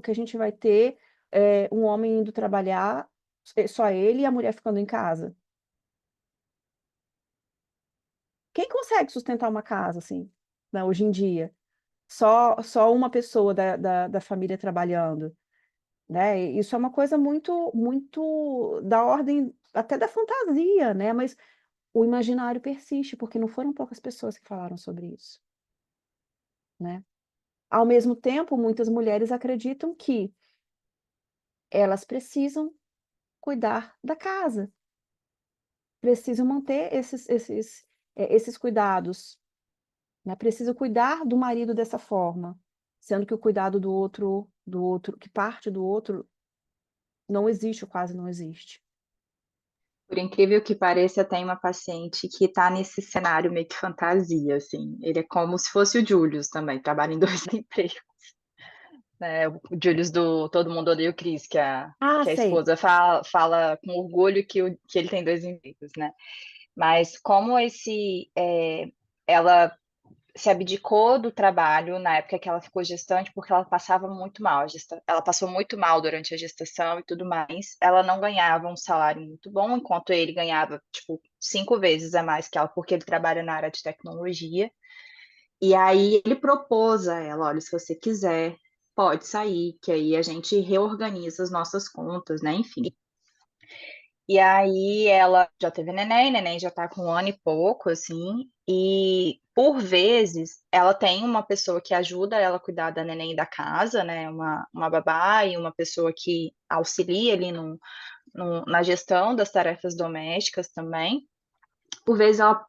que a gente vai ter, um homem indo trabalhar, só ele e a mulher ficando em casa? Quem consegue sustentar uma casa assim, né, hoje em dia? Só uma pessoa da família trabalhando, né, isso é uma coisa muito muito da ordem até da fantasia, né, mas o imaginário persiste, porque não foram poucas pessoas que falaram sobre isso, né. Ao mesmo tempo, muitas mulheres acreditam que elas precisam cuidar da casa, precisam manter esses cuidados, né, precisam cuidar do marido dessa forma, sendo que o cuidado do outro que parte do outro não existe ou quase não existe. Por incrível que pareça, tem uma paciente que está nesse cenário meio que fantasia, assim. Ele é como se fosse o Julius também, trabalha em 2 empregos, né. O Julius do Todo Mundo Odeia o Chris, Ah, que a sei. esposa fala com orgulho que ele tem 2 empregos, né. Mas como ela se abdicou do trabalho na época que ela ficou gestante, porque ela passava muito mal, ela passou muito mal durante a gestação e tudo mais. Ela não ganhava um salário muito bom, enquanto ele ganhava, tipo, 5 vezes a mais que ela, porque ele trabalha na área de tecnologia. E aí ele propôs a ela: "Olha, se você quiser, pode sair, que aí a gente reorganiza as nossas contas", né, enfim. E aí ela já teve neném já tá com 1 ano e pouco, assim, e por vezes ela tem uma pessoa que ajuda ela a cuidar da neném e da casa, né, uma babá e uma pessoa que auxilia ali na gestão das tarefas domésticas também. Por vezes ela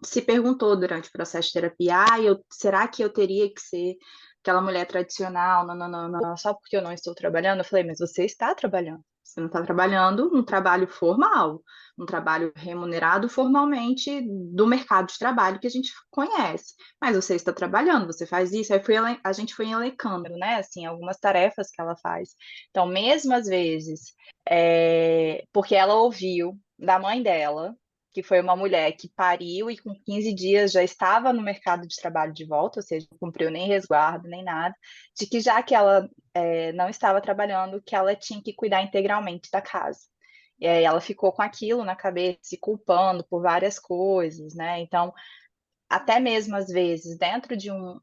se perguntou durante o processo de terapia: "Ah, será que eu teria que ser aquela mulher tradicional, nã só porque eu não estou trabalhando?" Eu falei: "Mas você está trabalhando, você não está trabalhando um trabalho formal, um trabalho remunerado formalmente do mercado de trabalho que a gente conhece, mas você está trabalhando, você faz isso." Aí a gente foi elencando, né, assim, algumas tarefas que ela faz. Então, mesmo às vezes, porque ela ouviu da mãe dela, que foi uma mulher que pariu e com 15 dias já estava no mercado de trabalho de volta, ou seja, não cumpriu nem resguardo, nem nada, de que já que ela não estava trabalhando, que ela tinha que cuidar integralmente da casa. E aí ela ficou com aquilo na cabeça, se culpando por várias coisas, né? Então, até mesmo às vezes, dentro de uma,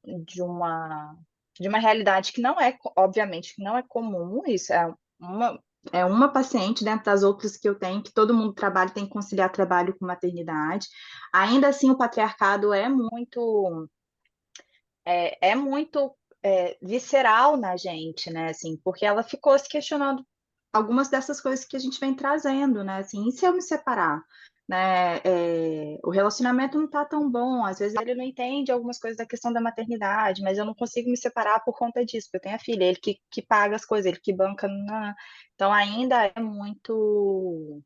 de uma realidade que não é, obviamente, que não é comum, isso uma, é uma paciente dentro das outras que eu tenho, que todo mundo trabalha, tem que conciliar trabalho com maternidade. Ainda assim, o patriarcado é muito visceral na gente, né? Assim, porque ela ficou se questionando algumas dessas coisas que a gente vem trazendo, né? Assim, e se eu me separar? Né? O relacionamento não tá tão bom, às vezes ele não entende algumas coisas da questão da maternidade, mas eu não consigo me separar por conta disso, porque eu tenho a filha, ele que paga as coisas, ele que banca. Então ainda é muito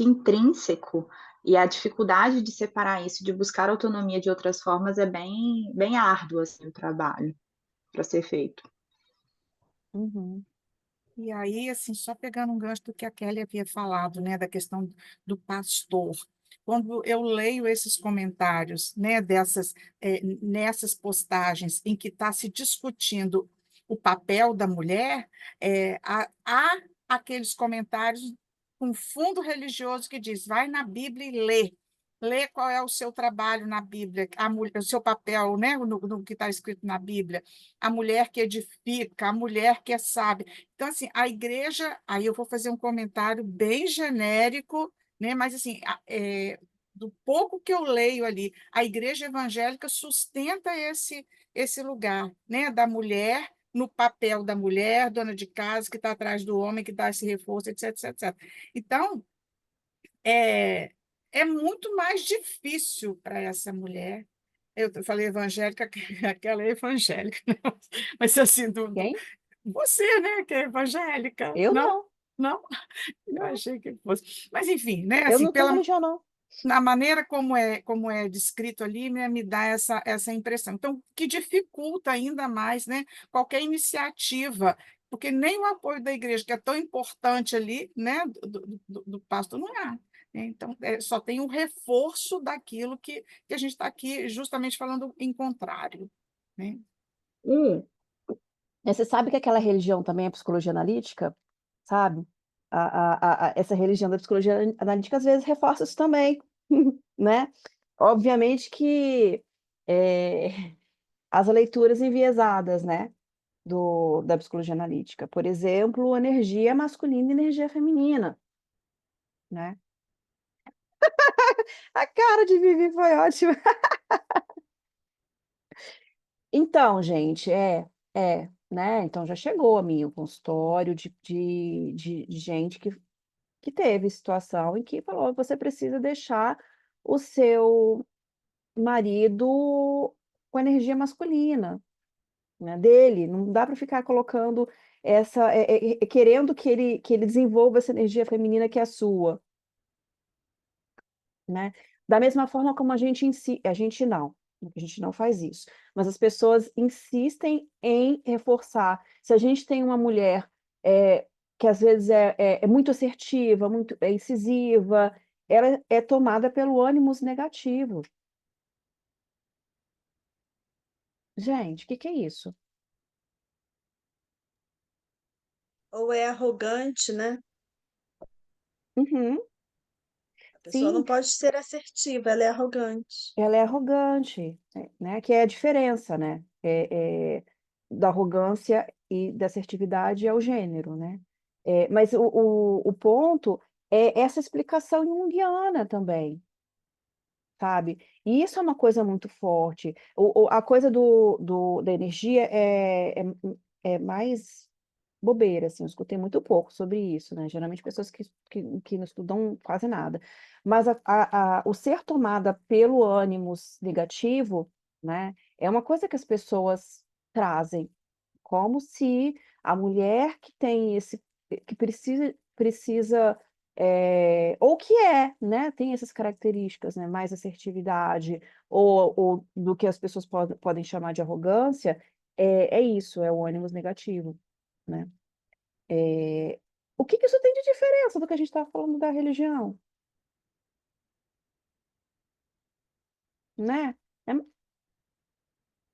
intrínseco, e a dificuldade de separar isso, de buscar autonomia de outras formas, é bem, bem árduo assim, o trabalho para ser feito. Uhum. E aí, assim, só pegando um gancho do que a Kelly havia falado, né, da questão do pastor. Quando eu leio esses comentários, né, nessas postagens em que está se discutindo o papel da mulher, há aqueles comentários com fundo religioso que diz: vai na Bíblia e lê. Lê qual é o seu trabalho na Bíblia, o seu papel, né, no que está escrito na Bíblia. A mulher que edifica, a mulher que é sábia. Então, assim, a igreja, aí eu vou fazer um comentário bem genérico, né? Mas, assim, do pouco que eu leio ali, a igreja evangélica sustenta esse lugar, né? Da mulher, no papel da mulher, dona de casa, que está atrás do homem, que dá esse reforço, etc, etc, etc. Então, é, é muito mais difícil para essa mulher. Eu falei evangélica, aquela é evangélica, né? Mas assim, Quem? você, né, que é evangélica, Eu não? não, Não? Eu não. achei que fosse. Mas, enfim, né, Eu assim, não tenho religião, não. na maneira como é descrito ali, né, me dá essa impressão. Então, que dificulta ainda mais, né, qualquer iniciativa, porque nem o apoio da igreja, que é tão importante ali, né, do pastor, não há. Né? Então, só tem um reforço daquilo que a gente está aqui justamente falando em contrário. Né? Hum. Você sabe que aquela religião também é psicologia analítica, sabe? Essa religião da psicologia analítica às vezes reforça isso também, né? Obviamente que as leituras enviesadas, né, da psicologia analítica, por exemplo, energia masculina e energia feminina, né? A cara de Vivi foi ótima. Então, gente, né? Então já chegou a mim o consultório de gente que teve situação em que falou: você precisa deixar o seu marido com energia masculina, né, dele. Não dá para ficar colocando querendo que ele desenvolva essa energia feminina que é a sua, né? Da mesma forma como a gente não faz isso, mas as pessoas insistem em reforçar. Se a gente tem uma mulher que às vezes é muito assertiva, muito incisiva, ela é tomada pelo ânimos negativo. Gente, o que que é isso? Ou é arrogante, né? Uhum, A pessoa não sim, pode ser assertiva, ela é arrogante. ela é arrogante, né? Que é a diferença, né? Da arrogância e da assertividade é o gênero, né? Mas o ponto é essa explicação junguiana também, sabe? E isso é uma coisa muito forte. A coisa da energia é mais bobeira, assim, eu escutei muito pouco sobre isso, né? Geralmente pessoas que não estudam quase nada. Mas o ser tomada pelo ânimos negativo, né, é uma coisa que as pessoas trazem, como se a mulher que tem que precisa ou que né, tem essas características, né, mais assertividade, ou do que as pessoas podem chamar de arrogância, é isso, é o ânimos negativo, né? O que que isso tem de diferença do que a gente estava falando da religião, né? É-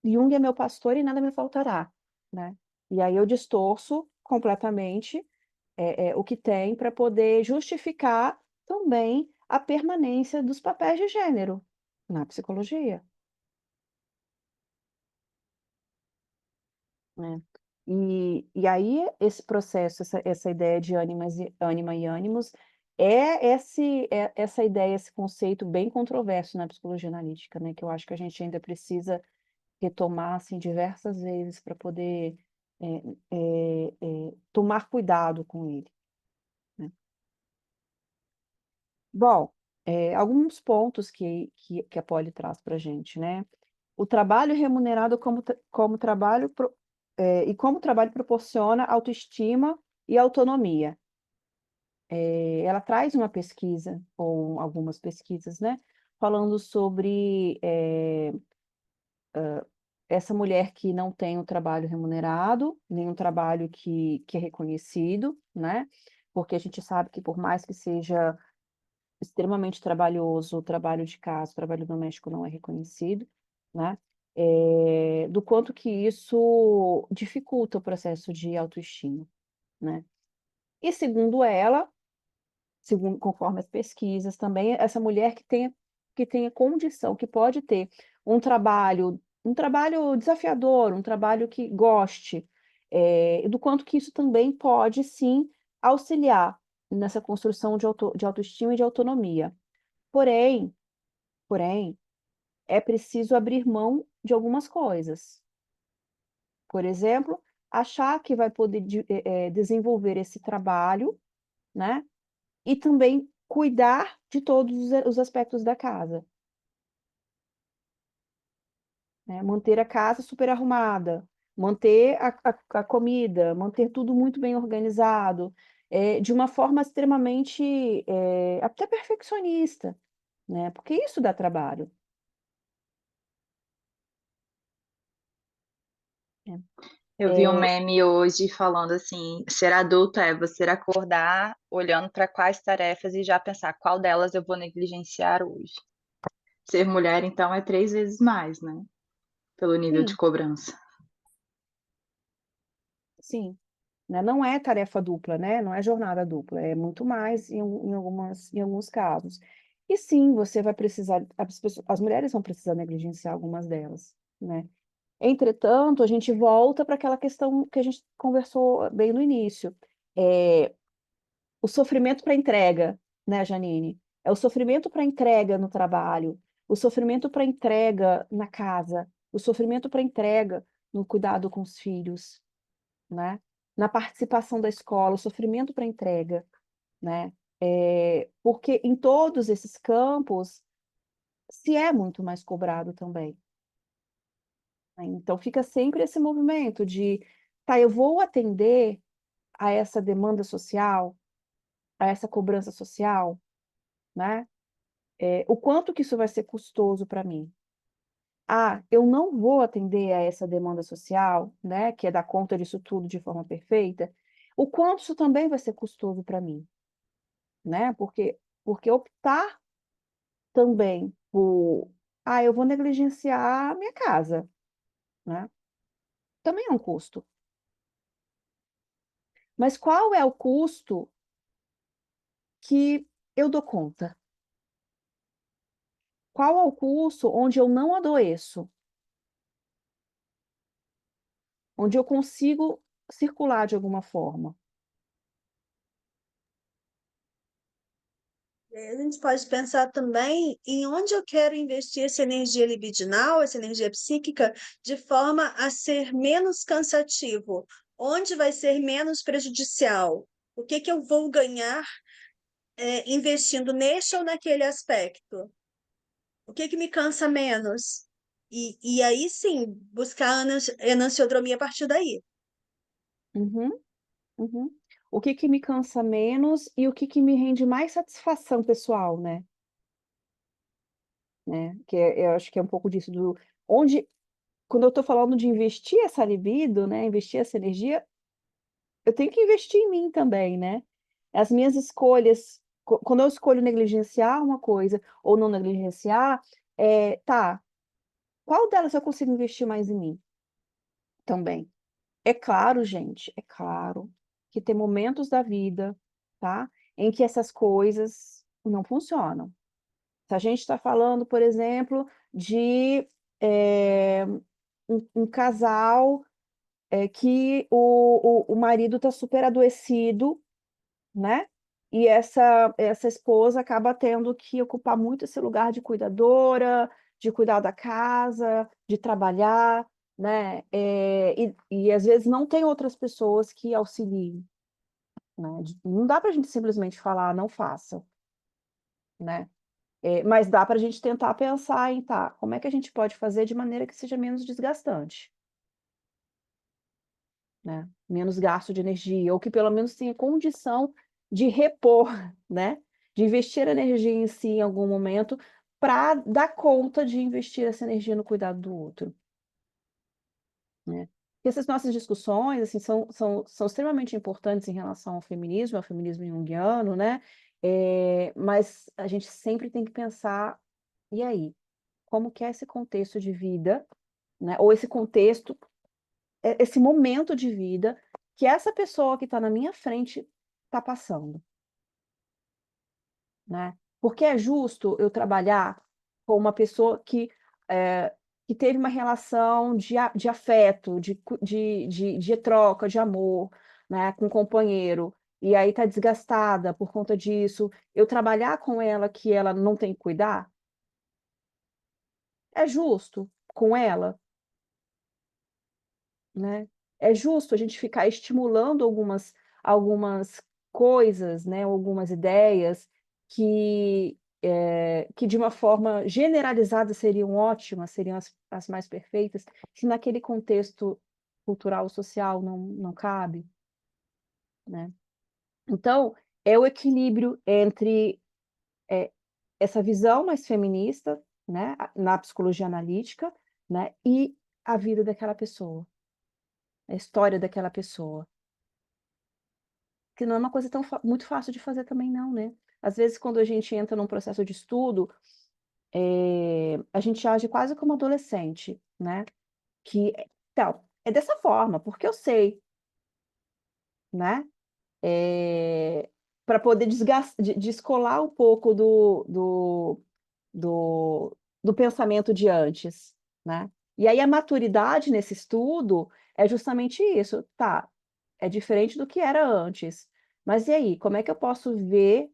Jung é meu pastor e nada me faltará, né? E aí eu distorço completamente o que tem para poder justificar também a permanência dos papéis de gênero na psicologia, né? E aí esse processo, essa ideia de ânima e ânimos, essa ideia, esse conceito bem controverso na psicologia analítica, né? Que eu acho que a gente ainda precisa retomar assim, diversas vezes para poder é, tomar cuidado com ele, né? Bom, alguns pontos que a Poli traz para a gente, né? O trabalho remunerado como trabalho e como o trabalho proporciona autoestima e autonomia. Ela traz uma pesquisa, ou algumas pesquisas, né? Falando sobre essa mulher que não tem um trabalho remunerado, nem um trabalho que é reconhecido, né? Porque a gente sabe que por mais que seja extremamente trabalhoso, o trabalho de casa, o trabalho doméstico não é reconhecido, né? Do quanto que isso dificulta o processo de autoestima, né? E segundo ela, conforme as pesquisas também, essa mulher que tenha condição, que pode ter um trabalho desafiador, um trabalho que goste, do quanto que isso também pode, sim, auxiliar nessa construção de autoestima e de autonomia. Porém, porém, é preciso abrir mão de algumas coisas. Por exemplo, achar que vai poder desenvolver esse trabalho, né? E também cuidar de todos os aspectos da casa, né? Manter a casa super arrumada, manter a comida, manter tudo muito bem organizado, de uma forma extremamente, até perfeccionista, né? Porque isso dá trabalho, né? Eu vi um É, meme hoje falando assim: ser adulto é você acordar olhando para quais tarefas e já pensar qual delas eu vou negligenciar hoje. Ser mulher, então, é 3 vezes mais, né? Pelo nível de sim, cobrança. sim. Né? Não é tarefa dupla, né? Não é jornada dupla, é muito mais em alguns casos. E sim, você vai precisar, as mulheres vão precisar negligenciar algumas delas, né? Entretanto, a gente volta para aquela questão que a gente conversou bem no início. O sofrimento para entrega, né, Janine? É o sofrimento para entrega no trabalho, o sofrimento para entrega na casa, o sofrimento para entrega no cuidado com os filhos, né? Na participação da escola, o sofrimento para entrega, né? Porque em todos esses campos se é muito mais cobrado também, né? Então fica sempre esse movimento de, tá, eu vou atender a essa demanda social, a essa cobrança social, né? O quanto que isso vai ser custoso para mim? Ah, eu não vou atender a essa demanda social, né, que é dar conta disso tudo de forma perfeita, o quanto isso também vai ser custoso para mim, né? Porque optar também por, eu vou negligenciar a minha casa, né? Também é um custo. Mas qual é o custo que eu dou conta? Qual é o custo onde eu não adoeço? Onde eu consigo circular de alguma forma? E aí a gente pode pensar também em onde eu quero investir essa energia libidinal, essa energia psíquica, de forma a ser menos cansativo. Onde vai ser menos prejudicial? O que que eu vou ganhar, investindo neste ou naquele aspecto? O que que me cansa menos? E aí sim, buscar a enansiodromia a partir daí. Uhum, uhum. O que que me cansa menos e o que que me rende mais satisfação pessoal, né? Eu acho que é um pouco disso do onde quando eu estou falando de investir essa libido, né, investir essa energia, eu tenho que investir em mim também, né? As minhas escolhas, quando eu escolho negligenciar uma coisa ou não negligenciar, tá, qual delas eu consigo investir mais em mim também? É claro, gente, é claro que tem momentos da vida, tá, em que essas coisas não funcionam. Se a gente está falando, por exemplo, de um casal que o marido está super adoecido, né? E essa esposa acaba tendo que ocupar muito esse lugar de cuidadora, de cuidar da casa, de trabalhar, né? E às vezes não tem outras pessoas que auxiliem, né? Não dá para a gente simplesmente falar, não faça, né? Mas dá para a gente tentar pensar em, tá, como é que a gente pode fazer de maneira que seja menos desgastante, né? Menos gasto de energia, ou que pelo menos tenha condição de repor, né? De investir energia em si em algum momento para dar conta de investir essa energia no cuidado do outro, né? E essas nossas discussões, assim, são extremamente importantes em relação ao feminismo junguiano, né? Mas a gente sempre tem que pensar, e aí? Como que é esse contexto de vida, né? Ou esse contexto, esse momento de vida que essa pessoa que está na minha frente está passando, né? Porque é justo eu trabalhar com uma pessoa que teve uma relação de afeto, de troca, de amor, né, com o companheiro, e aí está desgastada por conta disso, eu trabalhar com ela que ela não tem que cuidar? É justo com ela? Né? É justo a gente ficar estimulando algumas coisas, né, algumas ideias que de uma forma generalizada seriam ótimas, seriam as mais perfeitas, se naquele contexto cultural, social não cabe, né? Então, é o equilíbrio entre essa visão mais feminista, né, na psicologia analítica, né, e a vida daquela pessoa, a história daquela pessoa. Que não é uma coisa muito fácil de fazer também não, né? Às vezes, quando a gente entra num processo de estudo, a gente age quase como adolescente, né? Então, é dessa forma, porque eu sei, né? Para poder descolar um pouco do, do pensamento de antes, né? E aí a maturidade nesse estudo é justamente isso, tá? É diferente do que era antes. Mas e aí, como é que eu posso ver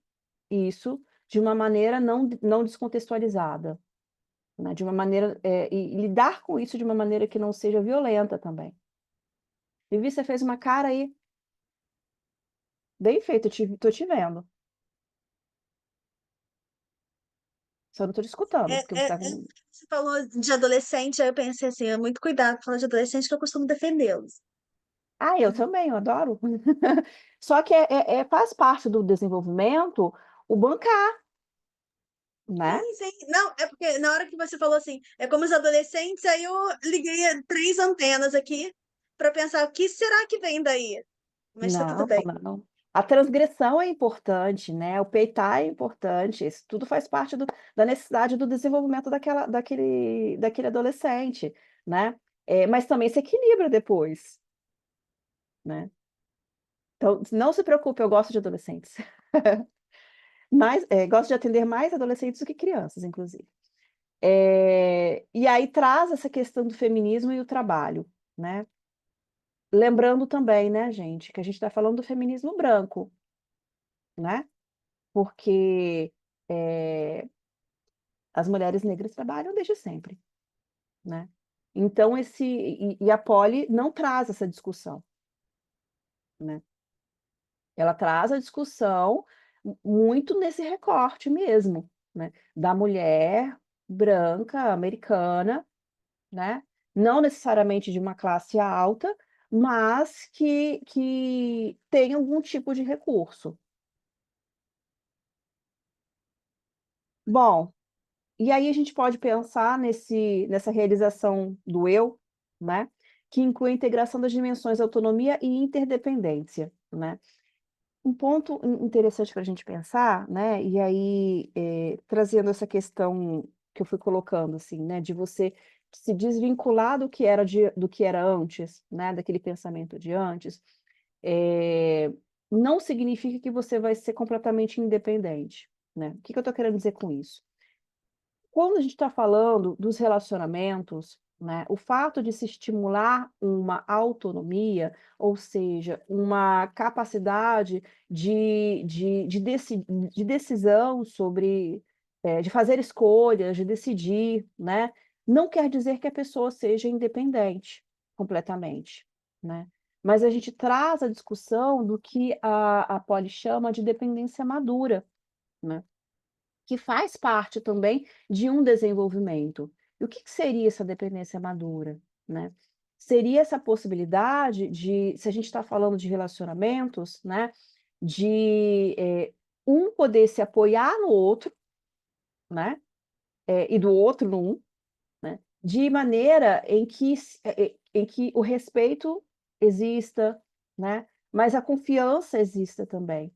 isso de uma maneira não descontextualizada, né? De uma maneira, e lidar com isso de uma maneira que não seja violenta também. Vivi, você fez uma cara aí, bem feito, tô te vendo. Só não tô te escutando, porque você tá com... Você falou de adolescente, aí eu pensei assim, é muito cuidado falar de adolescente que eu costumo defendê-los. Ah, eu também, eu adoro. Só que faz parte do desenvolvimento o bancar, né? Sim, sim. Não, é porque na hora que você falou assim, é como os adolescentes, aí eu liguei 3 antenas aqui para pensar o que será que vem daí. Mas tá tudo Não, bem. não. A transgressão é importante, né? O peitar é importante. Isso tudo faz parte da necessidade do desenvolvimento daquele adolescente, né? Mas também se equilibra depois, né? Então, não se preocupe, eu gosto de adolescentes. Mas, gosto de atender mais adolescentes do que crianças, inclusive. E aí traz essa questão do feminismo e o trabalho, né? Lembrando também, né, gente, que a gente está falando do feminismo branco, né? Porque as mulheres negras trabalham desde sempre, né? Então, e a Poli não traz essa discussão, né? Ela traz a discussão muito nesse recorte mesmo, né? Da mulher branca, americana, né? Não necessariamente de uma classe alta, mas que tem algum tipo de recurso. Bom, e aí a gente pode pensar nessa realização do eu, né? Que inclui a integração das dimensões autonomia e interdependência, né? Um ponto interessante para a gente pensar, né? E aí, trazendo essa questão que eu fui colocando, assim, né? De você se desvincular do que era antes, né? Daquele pensamento de antes, eh, não significa que você vai ser completamente independente, né? O que que eu estou querendo dizer com isso? Quando a gente está falando dos relacionamentos, né, o fato de se estimular uma autonomia, ou seja, uma capacidade de decisão sobre, de fazer escolhas, de decidir, né, não quer dizer que a pessoa seja independente completamente, né? Mas a gente traz a discussão do que a Polly chama de dependência madura, né? Que faz parte também de um desenvolvimento. E o que que seria essa dependência madura, né? Seria essa possibilidade de, se a gente está falando de relacionamentos, né, de um poder se apoiar no outro, né, e do outro no um, né, de maneira em que o respeito exista, né, mas a confiança exista também,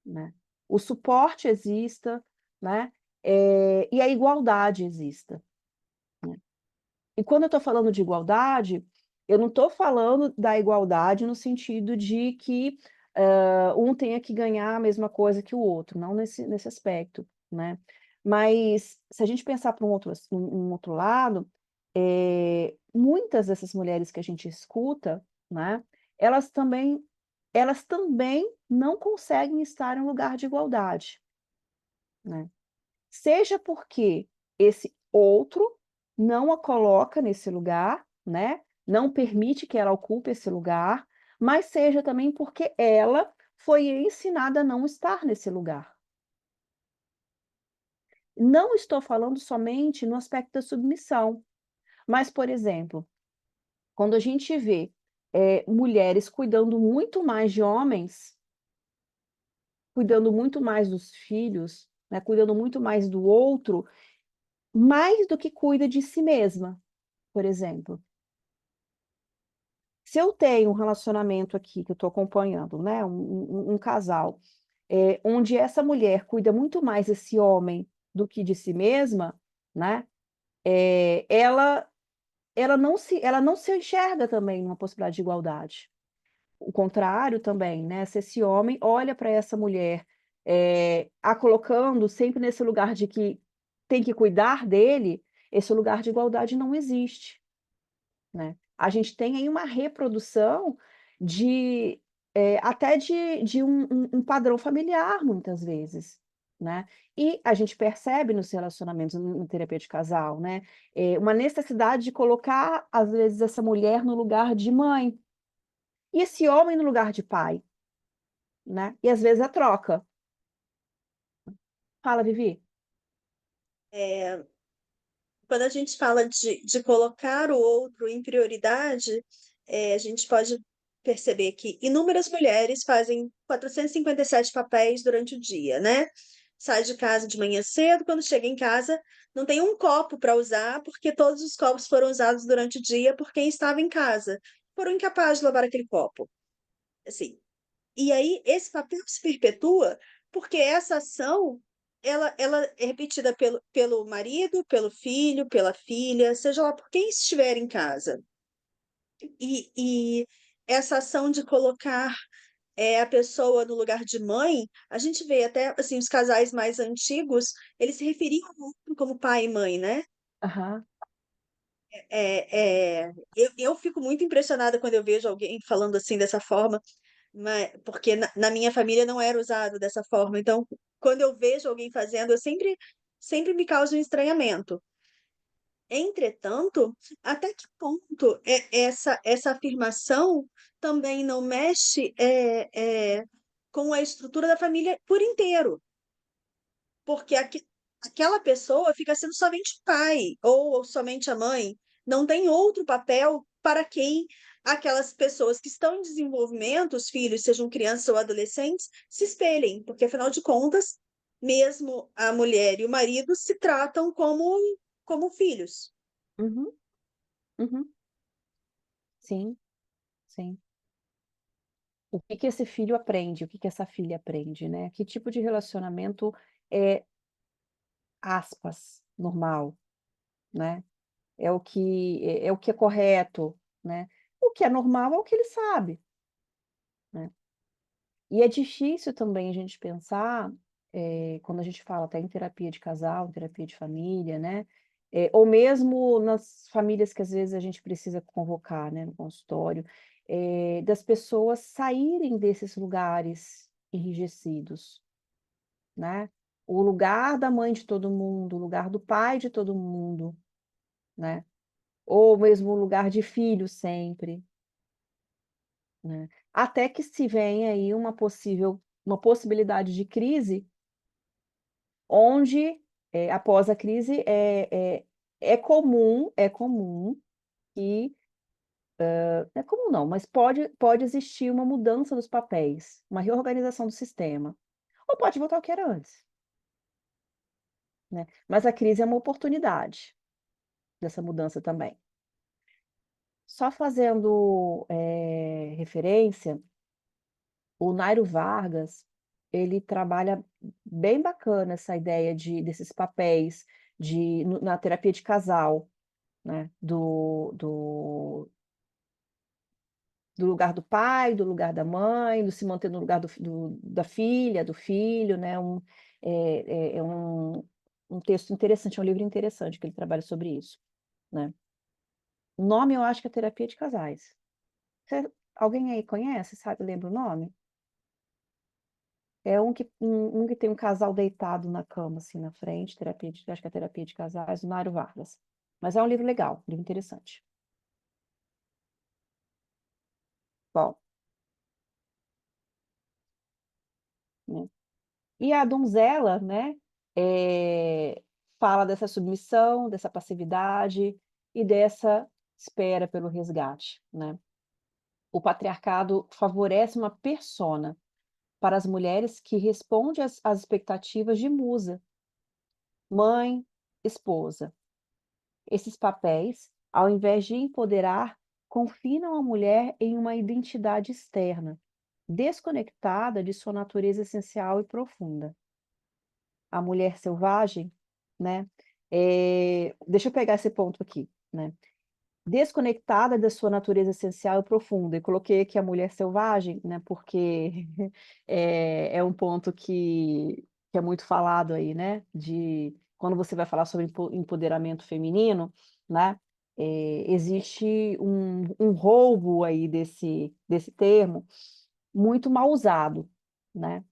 né? O suporte exista, né? E a igualdade exista, né? E quando eu estou falando de igualdade, eu não estou falando da igualdade no sentido de que um tenha que ganhar a mesma coisa que o outro, não nesse aspecto, né? Mas se a gente pensar para um outro lado, muitas dessas mulheres que a gente escuta, né? Elas também elas também não conseguem estar em um lugar de igualdade, né? Seja porque esse outro não a coloca nesse lugar, né? Não permite que ela ocupe esse lugar, mas seja também porque ela foi ensinada a não estar nesse lugar. Não estou falando somente no aspecto da submissão, mas, por exemplo, quando a gente vê mulheres cuidando muito mais de homens, cuidando muito mais dos filhos, né, cuidando muito mais do outro, mais do que cuida de si mesma, por exemplo. Se eu tenho um relacionamento aqui que eu estou acompanhando, né, um casal, onde essa mulher cuida muito mais desse homem do que de si mesma, né, ela não se enxerga também numa possibilidade de igualdade. O contrário também, né? Se esse homem olha para essa mulher, a colocando sempre nesse lugar de que tem que cuidar dele, esse lugar de igualdade não existe, né? A gente tem aí uma reprodução até de um padrão familiar, muitas vezes, né? E a gente percebe nos relacionamentos, na terapia de casal, né? Uma necessidade de colocar, às vezes, essa mulher no lugar de mãe e esse homem no lugar de pai, né? E às vezes a troca. Fala, Vivi. É, quando a gente fala de colocar o outro em prioridade, a gente pode perceber que inúmeras mulheres fazem 457 papéis durante o dia, né? Sai de casa de manhã cedo, quando chega em casa, não tem um copo para usar, porque todos os copos foram usados durante o dia por quem estava em casa. Foram incapazes de lavar aquele copo. Assim, e aí esse papel se perpetua porque essa ação ela é repetida pelo marido, pelo filho, pela filha, seja lá por quem estiver em casa. E essa ação de colocar a pessoa no lugar de mãe, a gente vê até assim, os casais mais antigos, eles se referiam ao outro como pai e mãe, né? Aham. Eu fico muito impressionada quando eu vejo alguém falando assim dessa forma, porque na minha família não era usado dessa forma. Então, quando eu vejo alguém fazendo, eu sempre me causa um estranhamento. Entretanto, até que ponto essa afirmação também não mexe com a estrutura da família por inteiro? Porque aquela pessoa fica sendo somente pai ou somente a mãe, não tem outro papel para quem aquelas pessoas que estão em desenvolvimento, os filhos, sejam crianças ou adolescentes, se espelhem, porque afinal de contas, mesmo a mulher e o marido se tratam como filhos. Uhum, uhum. Sim, sim. O que que esse filho aprende? O que que essa filha aprende, né? Que tipo de relacionamento é, aspas, normal, né? É o que é correto, né? O que é normal é o que ele sabe, né? E é difícil também a gente pensar, quando a gente fala até em terapia de casal, em terapia de família, né? Ou mesmo nas famílias que às vezes a gente precisa convocar, né, no consultório, das pessoas saírem desses lugares enrijecidos, né? O lugar da mãe de todo mundo, o lugar do pai de todo mundo, né? Ou mesmo o lugar de filho sempre, né? Até que se venha aí uma possibilidade de crise, onde, após a crise, é comum que, não é comum não, mas pode existir uma mudança dos papéis, uma reorganização do sistema, ou pode voltar ao que era antes, né? Mas a crise é uma oportunidade dessa mudança também. Só fazendo, referência, o Nairo Vargas, ele trabalha bem bacana essa ideia desses papéis na terapia de casal, né? Do lugar do pai, do lugar da mãe, do se manter no lugar da filha, do filho, né? É um texto interessante, é um livro interessante que ele trabalha sobre isso, né? O nome eu acho que é Terapia de Casais. Alguém aí conhece, sabe, lembra o nome? É um que tem um casal deitado na cama, assim, na frente, acho que é Terapia de Casais, do Mário Vargas. Mas é um livro legal, um livro interessante. Bom, né? E a donzela, né, fala dessa submissão, dessa passividade e dessa espera pelo resgate, né? O patriarcado favorece uma persona para as mulheres que responde às expectativas de musa, mãe, esposa. Esses papéis, ao invés de empoderar, confinam a mulher em uma identidade externa, desconectada de sua natureza essencial e profunda. A mulher selvagem, né? Deixa eu pegar esse ponto aqui, né? Desconectada da sua natureza essencial e profunda. E coloquei aqui a mulher selvagem, né? Porque é um ponto que é muito falado aí, né? De quando você vai falar sobre empoderamento feminino, né? Existe um roubo aí desse termo muito mal usado, né?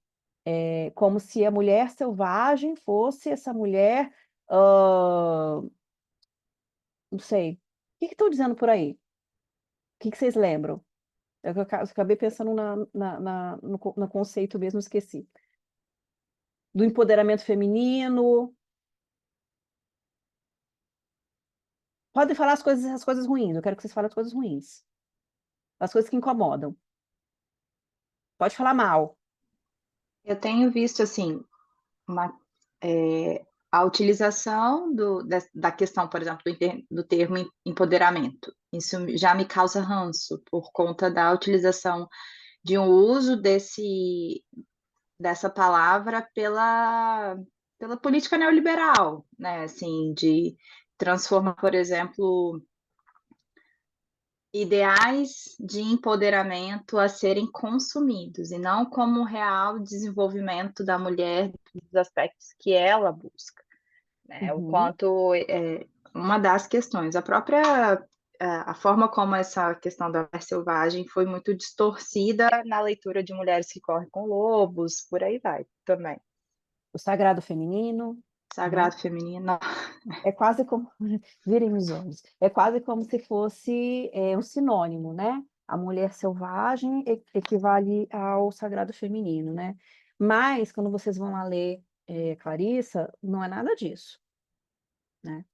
como se a mulher selvagem fosse essa mulher, não sei, o que estão dizendo por aí? O que vocês lembram? Eu acabei pensando no conceito mesmo, esqueci. Do empoderamento feminino. Podem falar as coisas ruins, eu quero que vocês falem as coisas ruins. As coisas que incomodam. Pode falar mal. Eu tenho visto, assim, a utilização da questão, por exemplo, do termo empoderamento. Isso já me causa ranço, por conta da utilização de um uso dessa palavra pela política neoliberal, né? Assim, de transformar, por exemplo, ideais de empoderamento a serem consumidos, e não como um real desenvolvimento da mulher dos aspectos que ela busca, né? O Uhum. quanto uma das questões, a forma como essa questão da mulher selvagem foi muito distorcida na leitura de Mulheres que Correm com Lobos, por aí vai também. O sagrado feminino, né? Sagrado feminino. É quase como, virem os olhos, é quase como se fosse um sinônimo, né? A mulher selvagem equivale ao sagrado feminino, né? Mas, quando vocês vão lá ler Clarissa, não é nada disso, né?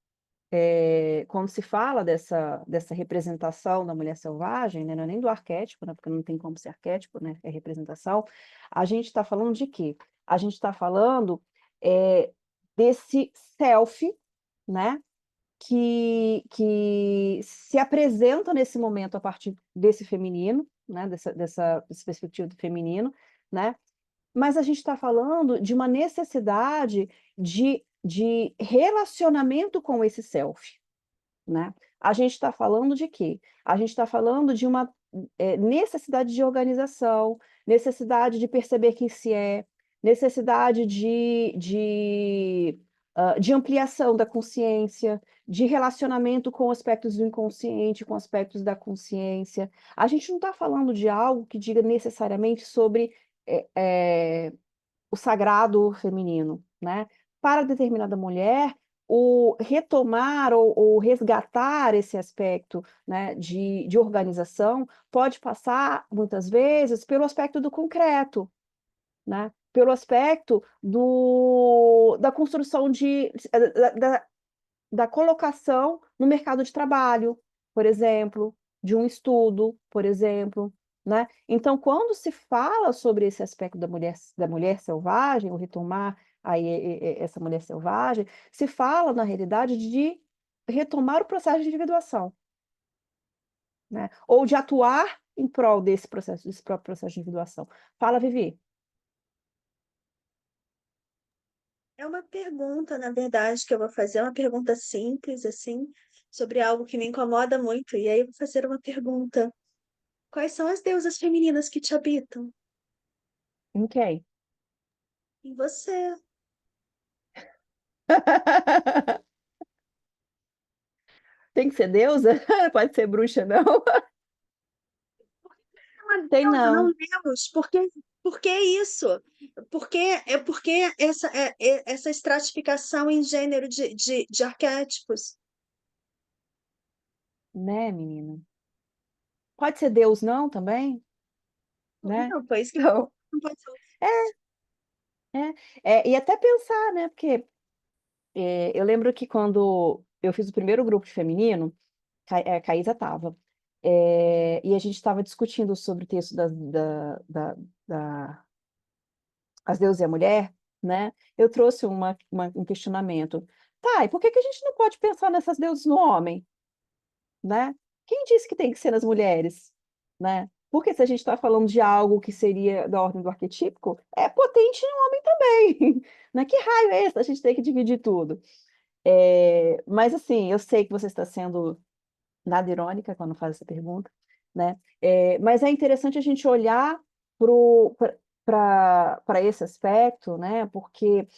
Quando se fala dessa representação da mulher selvagem, né, não é nem do arquétipo, né, porque não tem como ser arquétipo, né, é representação, a gente está falando de quê? A gente está falando desse self, né, que se apresenta nesse momento a partir desse feminino, né, dessa perspectiva do feminino, né, mas a gente está falando de uma necessidade de relacionamento com esse self, né? A gente está falando de quê? A gente está falando de uma necessidade de organização, necessidade de perceber quem se é, necessidade de ampliação da consciência, de relacionamento com aspectos do inconsciente, com aspectos da consciência. A gente não está falando de algo que diga necessariamente sobre o sagrado feminino, né? Para determinada mulher, o retomar ou resgatar esse aspecto, né, de organização pode passar, muitas vezes, pelo aspecto do concreto, né? Pelo aspecto da construção da colocação no mercado de trabalho, por exemplo, de um estudo, por exemplo, né? Então, quando se fala sobre esse aspecto da mulher selvagem, o retomar aí essa mulher selvagem, se fala, na realidade, de retomar o processo de individuação, né? Ou de atuar em prol desse próprio processo de individuação. Fala, Vivi. É uma pergunta, na verdade, que eu vou fazer, uma pergunta simples, assim, sobre algo que me incomoda muito. E aí eu vou fazer uma pergunta: quais são as deusas femininas que te habitam? Ok. Em você. Tem que ser deusa? Pode ser bruxa, não? É uma Tem deusa, não. não Deus. Por que isso? Porque essa estratificação em gênero de arquétipos? Né, menina? Pode ser Deus, não, também, né? Não, foi isso que Então, não pode ser. e até pensar, né? Porque eu lembro que quando eu fiz o primeiro grupo de feminino, Caísa estava, e a gente estava discutindo sobre o texto da As Deusas e a Mulher, né? Eu trouxe um questionamento. Tá, e por que que a gente não pode pensar nessas deusas no homem, né? Quem disse que tem que ser nas mulheres, né? Porque se a gente está falando de algo que seria da ordem do arquetípico, é potente no homem também, né? Que raio é esse? A gente tem que dividir tudo. Mas assim, eu sei que você está sendo nada irônica quando faz essa pergunta, né? Mas é interessante a gente olhar para esse aspecto, né? Porque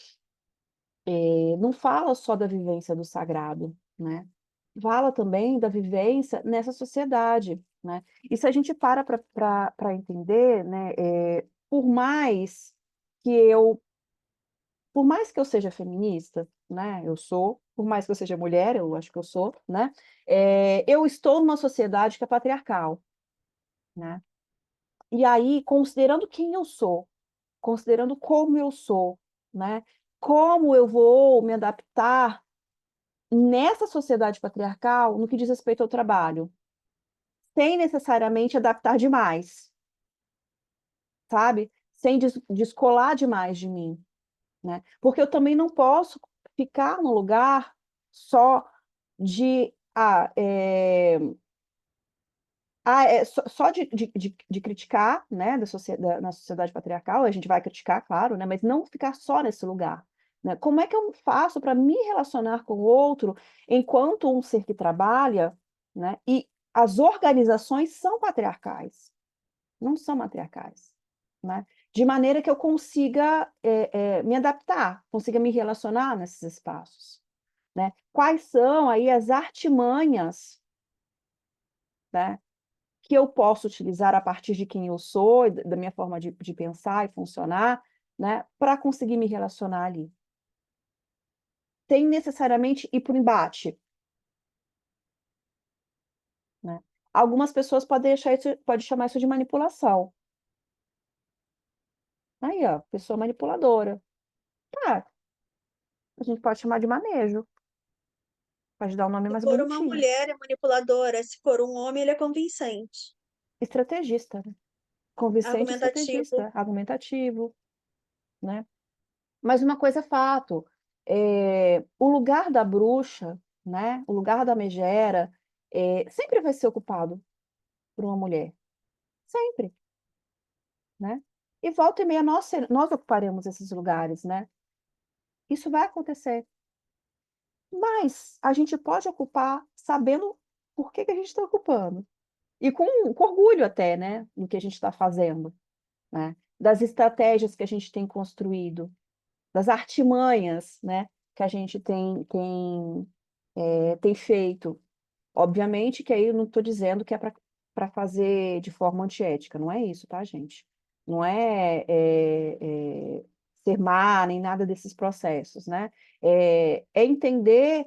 não fala só da vivência do sagrado, né? Fala também da vivência nessa sociedade, né? E se a gente para entender, né, por mais que eu, por mais que eu seja feminista, né, eu sou, por mais que eu seja mulher, eu acho que eu sou, né, eu estou numa sociedade que é patriarcal, né? E aí, considerando quem eu sou, considerando como eu sou, né, como eu vou me adaptar nessa sociedade patriarcal no que diz respeito ao trabalho, sem necessariamente adaptar demais, sabe? Sem descolar demais de mim, né? Porque eu também não posso ficar no lugar só de só de criticar, né, na sociedade patriarcal, a gente vai criticar, claro, né, mas não ficar só nesse lugar, né? Como é que eu faço para me relacionar com o outro enquanto um ser que trabalha, né? E as organizações são patriarcais, não são matriarcais, né? De maneira que eu consiga me adaptar, consiga me relacionar nesses espaços, né? Quais são aí as artimanhas, né, que eu posso utilizar a partir de quem eu sou, da minha forma de pensar e funcionar, né, para conseguir me relacionar ali. Sem necessariamente ir para o embate, né? Algumas pessoas podem chamar isso de manipulação. Aí, ó, pessoa manipuladora. Tá, a gente pode chamar de manejo, pode dar um nome Se mais for uma bonitinho. mulher, é manipuladora. Se for um homem, ele é convincente, Estrategista, né? Convincente argumentativo. estrategista, argumentativo, né? Mas uma coisa é fato, o lugar da bruxa, né, o lugar da megera, sempre vai ser ocupado por uma mulher, sempre, né? E volta e meia nós ocuparemos esses lugares, né? Isso vai acontecer. Mas a gente pode ocupar sabendo por que que a gente está ocupando. E com orgulho até, né, no que a gente está fazendo, né? Das estratégias que a gente tem construído, das artimanhas, né, que a gente tem feito. Obviamente que aí eu não estou dizendo que é para fazer de forma antiética, não é isso, tá, gente? Não é ser má, nem nada desses processos, né? É entender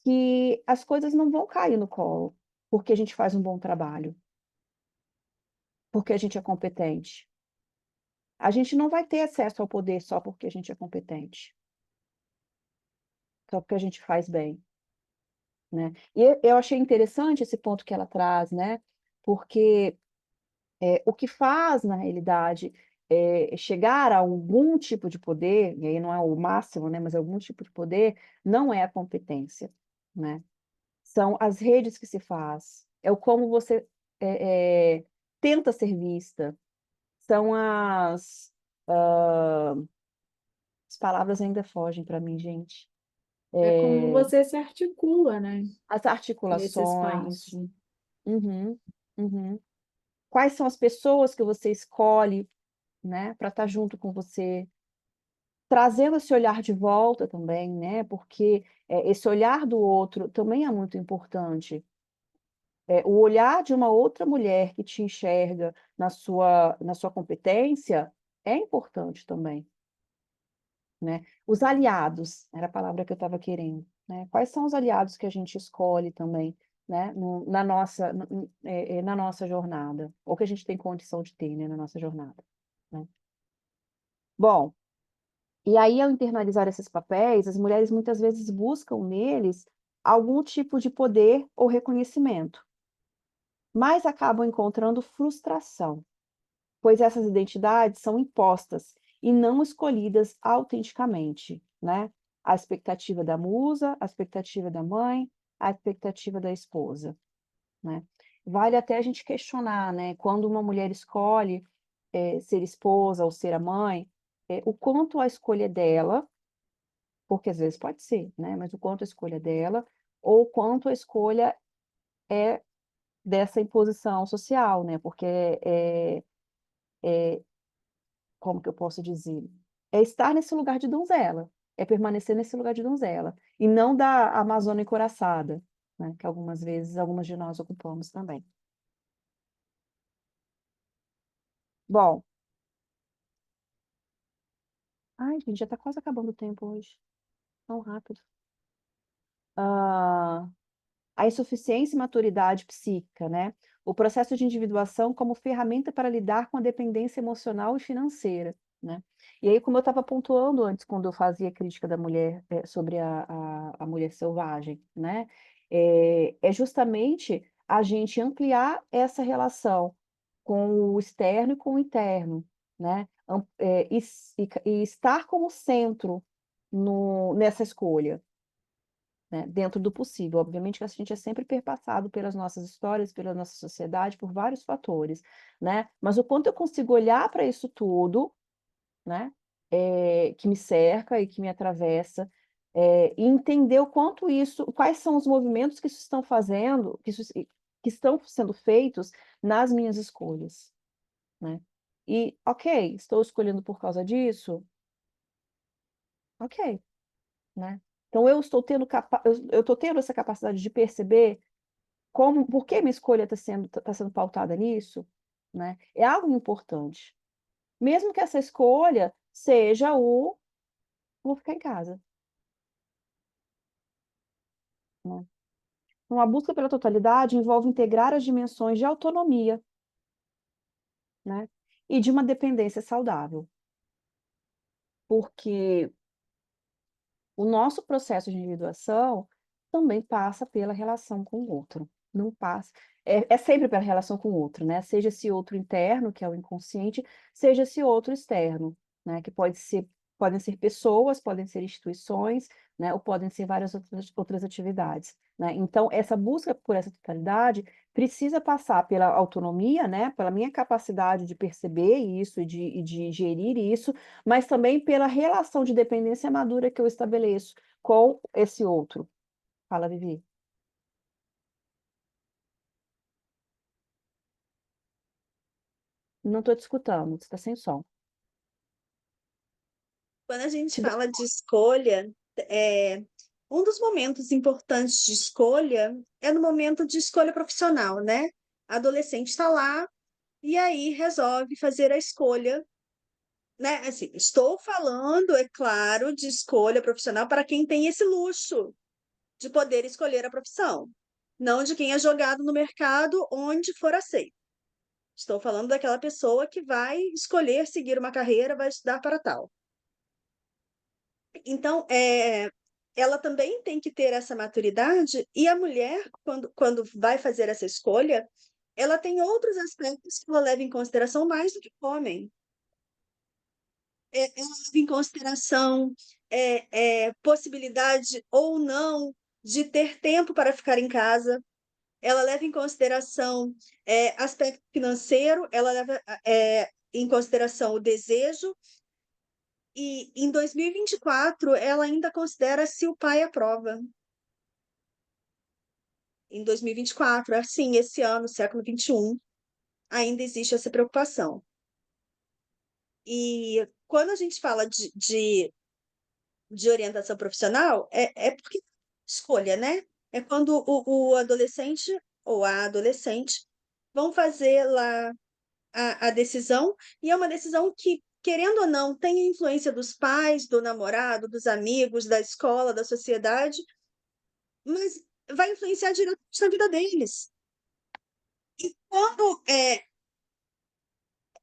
que as coisas não vão cair no colo, porque a gente faz um bom trabalho, porque a gente é competente. A gente não vai ter acesso ao poder só porque a gente é competente, só porque a gente faz bem. Né? E eu achei interessante esse ponto que ela traz, né? Porque o que faz, na realidade, chegar a algum tipo de poder, e aí não é o máximo, né? Mas algum tipo de poder, não é a competência, né? São as redes que se faz, é o como você tenta ser vista, são as palavras ainda fogem para mim, gente. É como você se articula, né, As nesse articulações. espaço. Uhum, uhum. Quais são as pessoas que você escolhe, né, para estar junto com você, trazendo esse olhar de volta também, né, porque esse olhar do outro também é muito importante. O olhar de uma outra mulher que te enxerga na sua competência é importante também, né? Os aliados, era a palavra que eu estava querendo, né? Quais são os aliados que a gente escolhe também, né, na nossa jornada, ou que a gente tem condição de ter, né, na nossa jornada, né? Bom, e aí ao internalizar esses papéis, as mulheres muitas vezes buscam neles algum tipo de poder ou reconhecimento, mas acabam encontrando frustração, pois essas identidades são impostas e não escolhidas autenticamente, né? A expectativa da musa, a expectativa da mãe, a expectativa da esposa, né? Vale até a gente questionar, né? Quando uma mulher escolhe ser esposa ou ser a mãe, o quanto a escolha é dela, porque às vezes pode ser, né? Mas o quanto a escolha é dela, ou o quanto a escolha é dessa imposição social, né? Porque como que eu posso dizer? É estar nesse lugar de donzela, é permanecer nesse lugar de donzela, e não da Amazônia encouraçada, né? Que algumas vezes algumas de nós ocupamos também. Bom, Gente, a gente já está quase acabando o tempo hoje. Tão rápido. Ah, a insuficiência e maturidade psíquica, né? O processo de individuação como ferramenta para lidar com a dependência emocional e financeira, né? E aí, como eu estava pontuando antes, quando eu fazia a crítica da mulher, sobre a mulher selvagem, né? É justamente a gente ampliar essa relação com o externo e com o interno, né? E estar como centro nessa escolha, né, dentro do possível. Obviamente que a gente é sempre perpassado pelas nossas histórias, pela nossa sociedade, por vários fatores, né? Mas o quanto eu consigo olhar para isso tudo, né, que me cerca e que me atravessa, e entender o quanto isso, quais são os movimentos que isso estão fazendo, que estão sendo feitos nas minhas escolhas, né? E, ok, estou escolhendo por causa disso, ok, né? Então eu estou tendo essa capacidade de perceber por que minha escolha está sendo pautada nisso, né? É algo importante. Mesmo que essa escolha seja vou ficar em casa, né? Então, a busca pela totalidade envolve integrar as dimensões de autonomia, né? E de uma dependência saudável, porque o nosso processo de individuação também passa pela relação com o outro. Não passa. É sempre pela relação com o outro, né? Seja esse outro interno, que é o inconsciente, seja esse outro externo, né? Que podem ser pessoas, podem ser instituições, né? Ou podem ser várias outras atividades, né? Então, essa busca por essa totalidade precisa passar pela autonomia, né? Pela minha capacidade de perceber isso e de gerir isso, mas também pela relação de dependência madura que eu estabeleço com esse outro. Fala, Vivi. Não estou te escutando, você está sem som. Quando a gente Te dou- fala de escolha, um dos momentos importantes de escolha é no momento de escolha profissional, né? A adolescente está lá e aí resolve fazer a escolha, né? Assim, estou falando, é claro, de escolha profissional para quem tem esse luxo de poder escolher a profissão, não de quem é jogado no mercado onde for aceito. Estou falando daquela pessoa que vai escolher seguir uma carreira, vai estudar para tal. Então, ela também tem que ter essa maturidade, e a mulher, quando vai fazer essa escolha, ela tem outros aspectos que ela leva em consideração mais do que o homem. Ela leva em consideração possibilidade ou não de ter tempo para ficar em casa, ela leva em consideração aspecto financeiro, ela leva em consideração o desejo, e em 2024 ela ainda considera se o pai aprova. Em 2024, assim, esse ano, século XXI, ainda existe essa preocupação. E quando a gente fala de orientação profissional, é porque escolha, né? É quando o adolescente ou a adolescente vão fazer lá a decisão, e é uma decisão que, querendo ou não, tem a influência dos pais, do namorado, dos amigos, da escola, da sociedade, mas vai influenciar diretamente na vida deles. E quando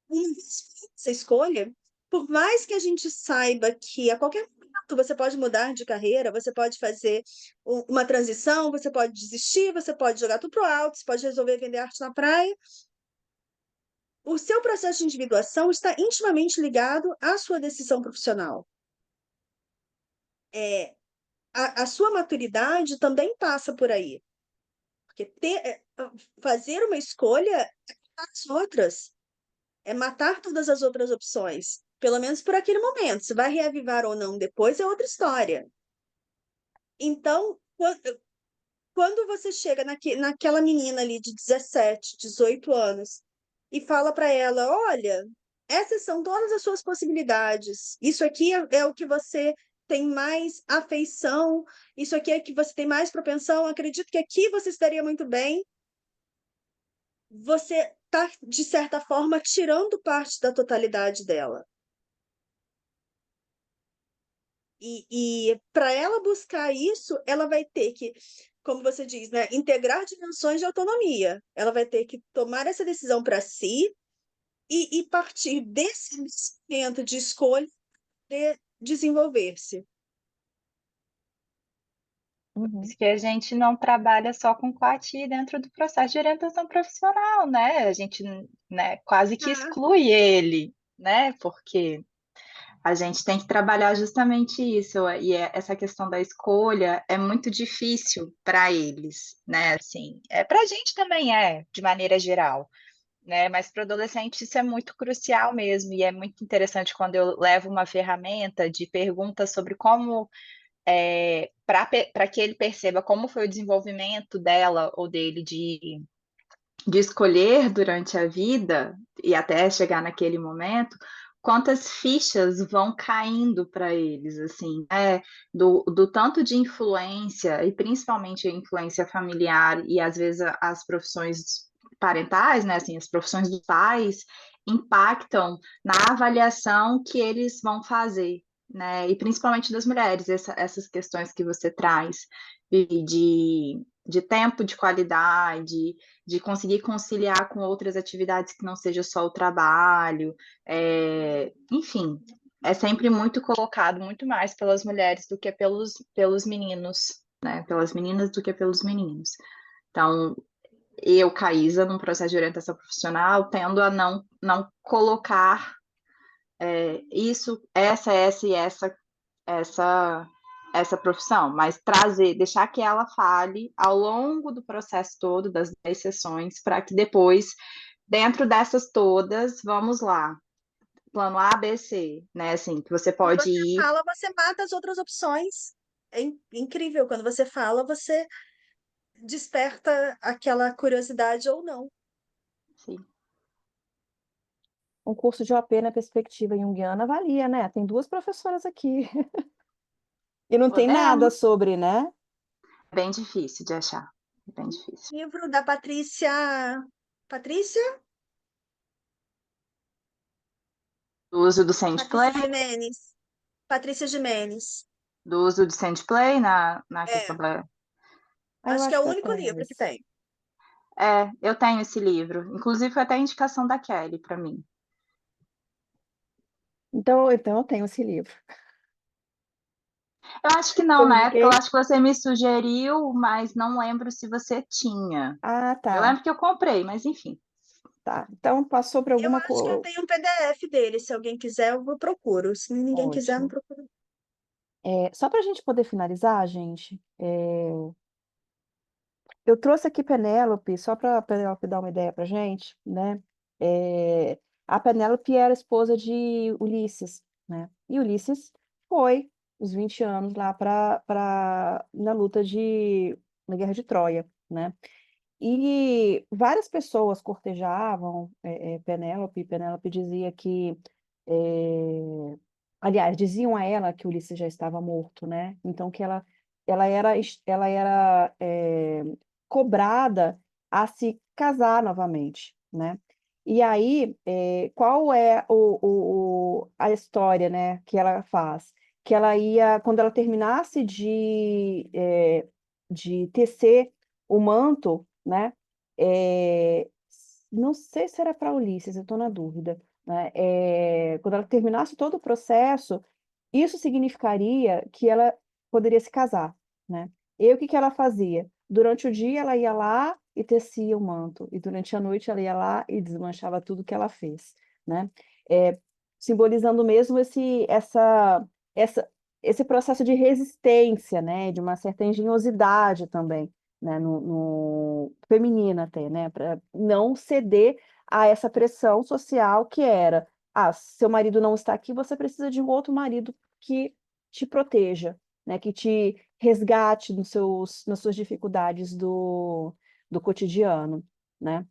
uma vez feita essa escolha, por mais que a gente saiba que a qualquer momento você pode mudar de carreira, você pode fazer uma transição, você pode desistir, você pode jogar tudo pro alto, você pode resolver vender arte na praia, o seu processo de individuação está intimamente ligado à sua decisão profissional. A sua maturidade também passa por aí. Porque fazer uma escolha é matar as outras, é matar todas as outras opções, pelo menos por aquele momento. Se vai reavivar ou não depois é outra história. Então, quando você chega naquela menina ali de 17, 18 anos e fala para ela: olha, essas são todas as suas possibilidades, isso aqui é o que você tem mais afeição, isso aqui é que você tem mais propensão, acredito que aqui você estaria muito bem. Você está, de certa forma, tirando parte da totalidade dela. E para ela buscar isso, ela vai ter que, como você diz, né, integrar dimensões de autonomia. Ela vai ter que tomar essa decisão para si e partir desse momento de escolha de desenvolver-se. Uhum. Isso que a gente não trabalha só com Coati dentro do processo de orientação profissional, né? A gente, né, quase que Ah, exclui ele, né? Porque a gente tem que trabalhar justamente isso, essa questão da escolha é muito difícil para eles, né? Assim, para a gente também de maneira geral, né? Mas para o adolescente isso é muito crucial mesmo, e é muito interessante quando eu levo uma ferramenta de perguntas sobre como para que ele perceba como foi o desenvolvimento dela ou dele de escolher durante a vida e até chegar naquele momento, quantas fichas vão caindo para eles, assim, do tanto de influência, e principalmente a influência familiar, e às vezes as profissões parentais, né, assim, as profissões dos pais, impactam na avaliação que eles vão fazer, né, e principalmente das mulheres, essas questões que você traz de tempo de qualidade, de conseguir conciliar com outras atividades que não seja só o trabalho, enfim, é sempre muito colocado, muito mais pelas mulheres do que pelos meninos, né? Pelas meninas do que pelos meninos. Então, eu, Caísa, num processo de orientação profissional, tendo a não colocar isso, essa e essa profissão, mas deixar que ela fale ao longo do processo todo, das 10 sessões, para que depois, dentro dessas todas, vamos lá, plano A, B, C, né? Assim, que você quando pode você ir. fala, você mata as outras opções. É incrível. Quando você fala, você desperta aquela curiosidade ou não. Sim, Um curso de OP na perspectiva junguiana valia, né? Tem duas professoras aqui. E não tem nada podemos. sobre, né? É bem difícil de achar. É bem difícil. Livro da Patrícia. Patrícia? Do uso do Sandplay, Patrícia Jimenez. Patrícia Jimenez. do uso do Sandplay na questão É, da. Ah, eu acho que é acho o que eu único tenho livro que esse. tem. Eu tenho esse livro. Inclusive, foi até a indicação da Kelly para mim. Então eu tenho esse livro. Eu acho que Eu não, na época eu indiquei? acho que você me sugeriu, mas não lembro se você tinha. Ah, Eu tá. lembro que eu comprei, mas enfim. Tá. Então passou para Eu alguma acho que eu coisa. tenho um PDF dele. Se alguém quiser, eu procuro. Se ninguém quiser, não Ótimo. procuro. Só para a gente poder finalizar, gente, eu trouxe aqui Penélope, só para a Penélope dar uma ideia para gente, né? A Penélope era esposa de Ulisses, né? E Ulisses foi os 20 anos lá na luta na Guerra de Troia, né? E várias pessoas cortejavam Penélope. Penélope dizia que, aliás, diziam a ela que Ulisses já estava morto, né? Então que ela era cobrada a se casar novamente, né? E aí, qual é a história, né, que ela faz? Que ela ia, quando ela terminasse de tecer o manto, né? é, não sei se era para Ulisses, eu estou na dúvida, né? Quando ela terminasse todo o processo, isso significaria que ela poderia se casar, né? E o que que ela fazia? Durante o dia ela ia lá e tecia o manto, e durante a noite ela ia lá e desmanchava tudo que ela fez, né? É, simbolizando mesmo essa, esse processo de resistência, né? De uma certa engenhosidade também, né? No feminina até, né? Para não ceder a essa pressão social que era, seu marido não está aqui, você precisa de um outro marido que te proteja, né? Que te resgate nas suas dificuldades do cotidiano, né?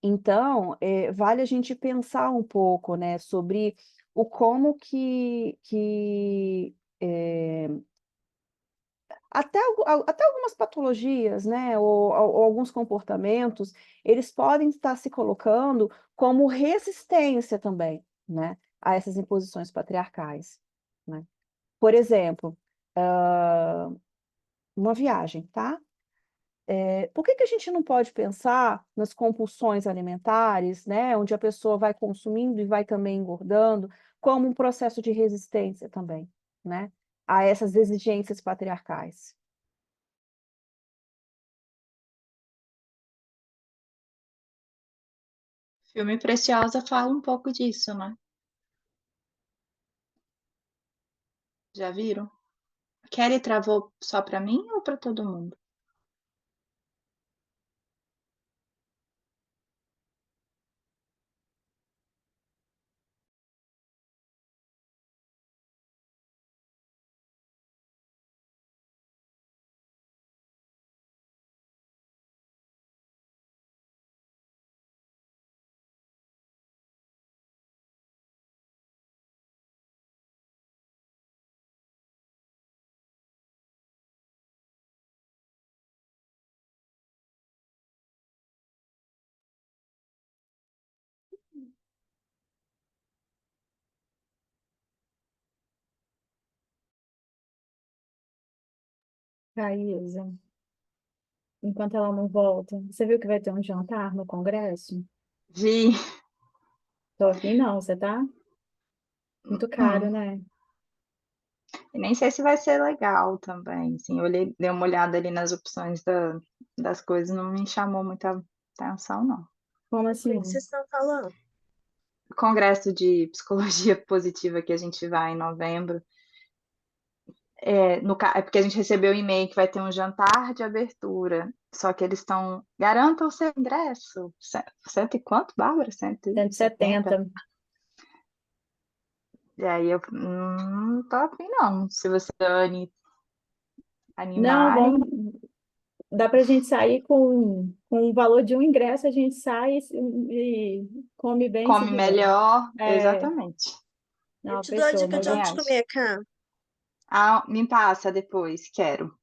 Então, vale a gente pensar um pouco, né, sobre o como até algumas patologias, né, ou alguns comportamentos, eles podem estar se colocando como resistência também, né, a essas imposições patriarcais, né? Por exemplo, uma viagem, tá? Por que que a gente não pode pensar nas compulsões alimentares, né, onde a pessoa vai consumindo e vai também engordando, como um processo de resistência também, né, a essas exigências patriarcais? O filme Preciosa fala um pouco disso, né? Já viram? Kelly travou só para mim ou para todo mundo? Raíza, enquanto ela não volta, você viu que vai ter um jantar no Congresso? Vi. Tô afim não, você tá? Muito caro, né? E nem sei se vai ser legal também. Assim, eu olhei, dei uma olhada ali nas opções das coisas, não me chamou muita atenção, não. Como O que assim? vocês estão falando? Congresso de Psicologia Positiva que a gente vai em novembro, é porque a gente recebeu um e-mail que vai ter um jantar de abertura. Só que eles estão. Garantam o seu ingresso. Cento e quanto, Bárbara? 170? 170. E aí eu não tô afim, não. Se você, Anne, Não, animar, vamos. Dá pra gente sair com o valor de um ingresso, a gente sai e come bem e se come diverte. melhor. É, Exatamente. Eu não, te dou a fechou, dica de Também onde acho. comer, cá. Ah, me passa depois, quero.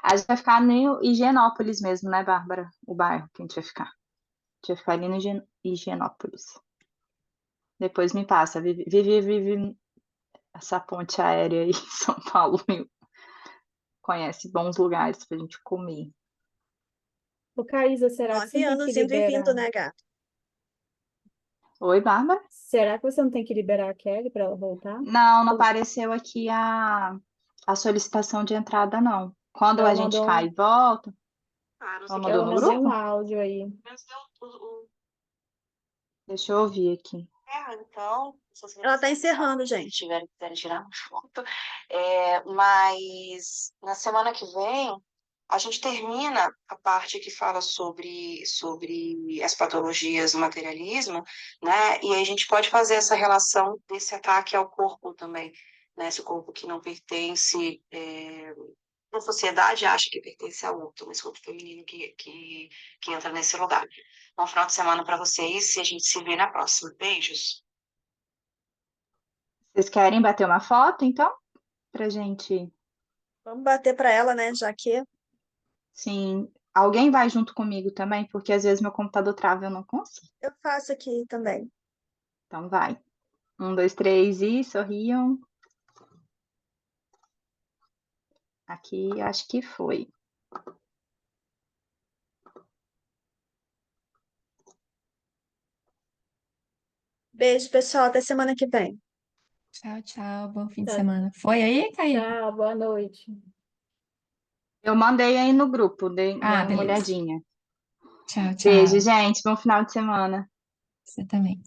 A gente vai ficar em Higienópolis mesmo, né, Bárbara? O bairro que a gente vai ficar. A gente vai ficar ali no Higienópolis. Depois me passa. Vive essa ponte aérea aí em São Paulo. Conhece bons lugares pra gente comer. Ô, Caísa, será que você 9 não tem que anos indo e vindo, liberar? né, gato? Oi, Bárbara? Será que você não tem que liberar a Kelly para ela voltar? Não apareceu aqui a solicitação de entrada, não. Quando Ela a gente mandou cai um, e volta, ela mandou ela no mandou um grupo? áudio aí. Deixa eu ouvir aqui. Ela tá encerrando, gente. Quiserem tirar uma foto. Mas na semana que vem a gente termina a parte que fala sobre as patologias do materialismo, né? E aí a gente pode fazer essa relação desse ataque ao corpo também, né? Esse corpo que não pertence, a sociedade acha que pertence a outro, mas corpo feminino que entra nesse lugar. Bom final de semana para vocês e a gente se vê na próxima. Beijos. Vocês querem bater uma foto, então? Pra gente. Vamos bater pra ela, né? Já que Sim. Alguém vai junto comigo também, porque às vezes meu computador trava e eu não consigo. eu faço aqui também. Então vai. 1, 2, 3 e sorriam. Aqui, acho que foi. Beijo, pessoal. Até semana que vem. Tchau, tchau. Bom fim de Tá. semana. Foi aí, Caí? Tchau, boa noite. Eu mandei aí no grupo, dei Ah, uma beleza. olhadinha. Tchau, Beijo, tchau. gente. Bom final de semana. Você também.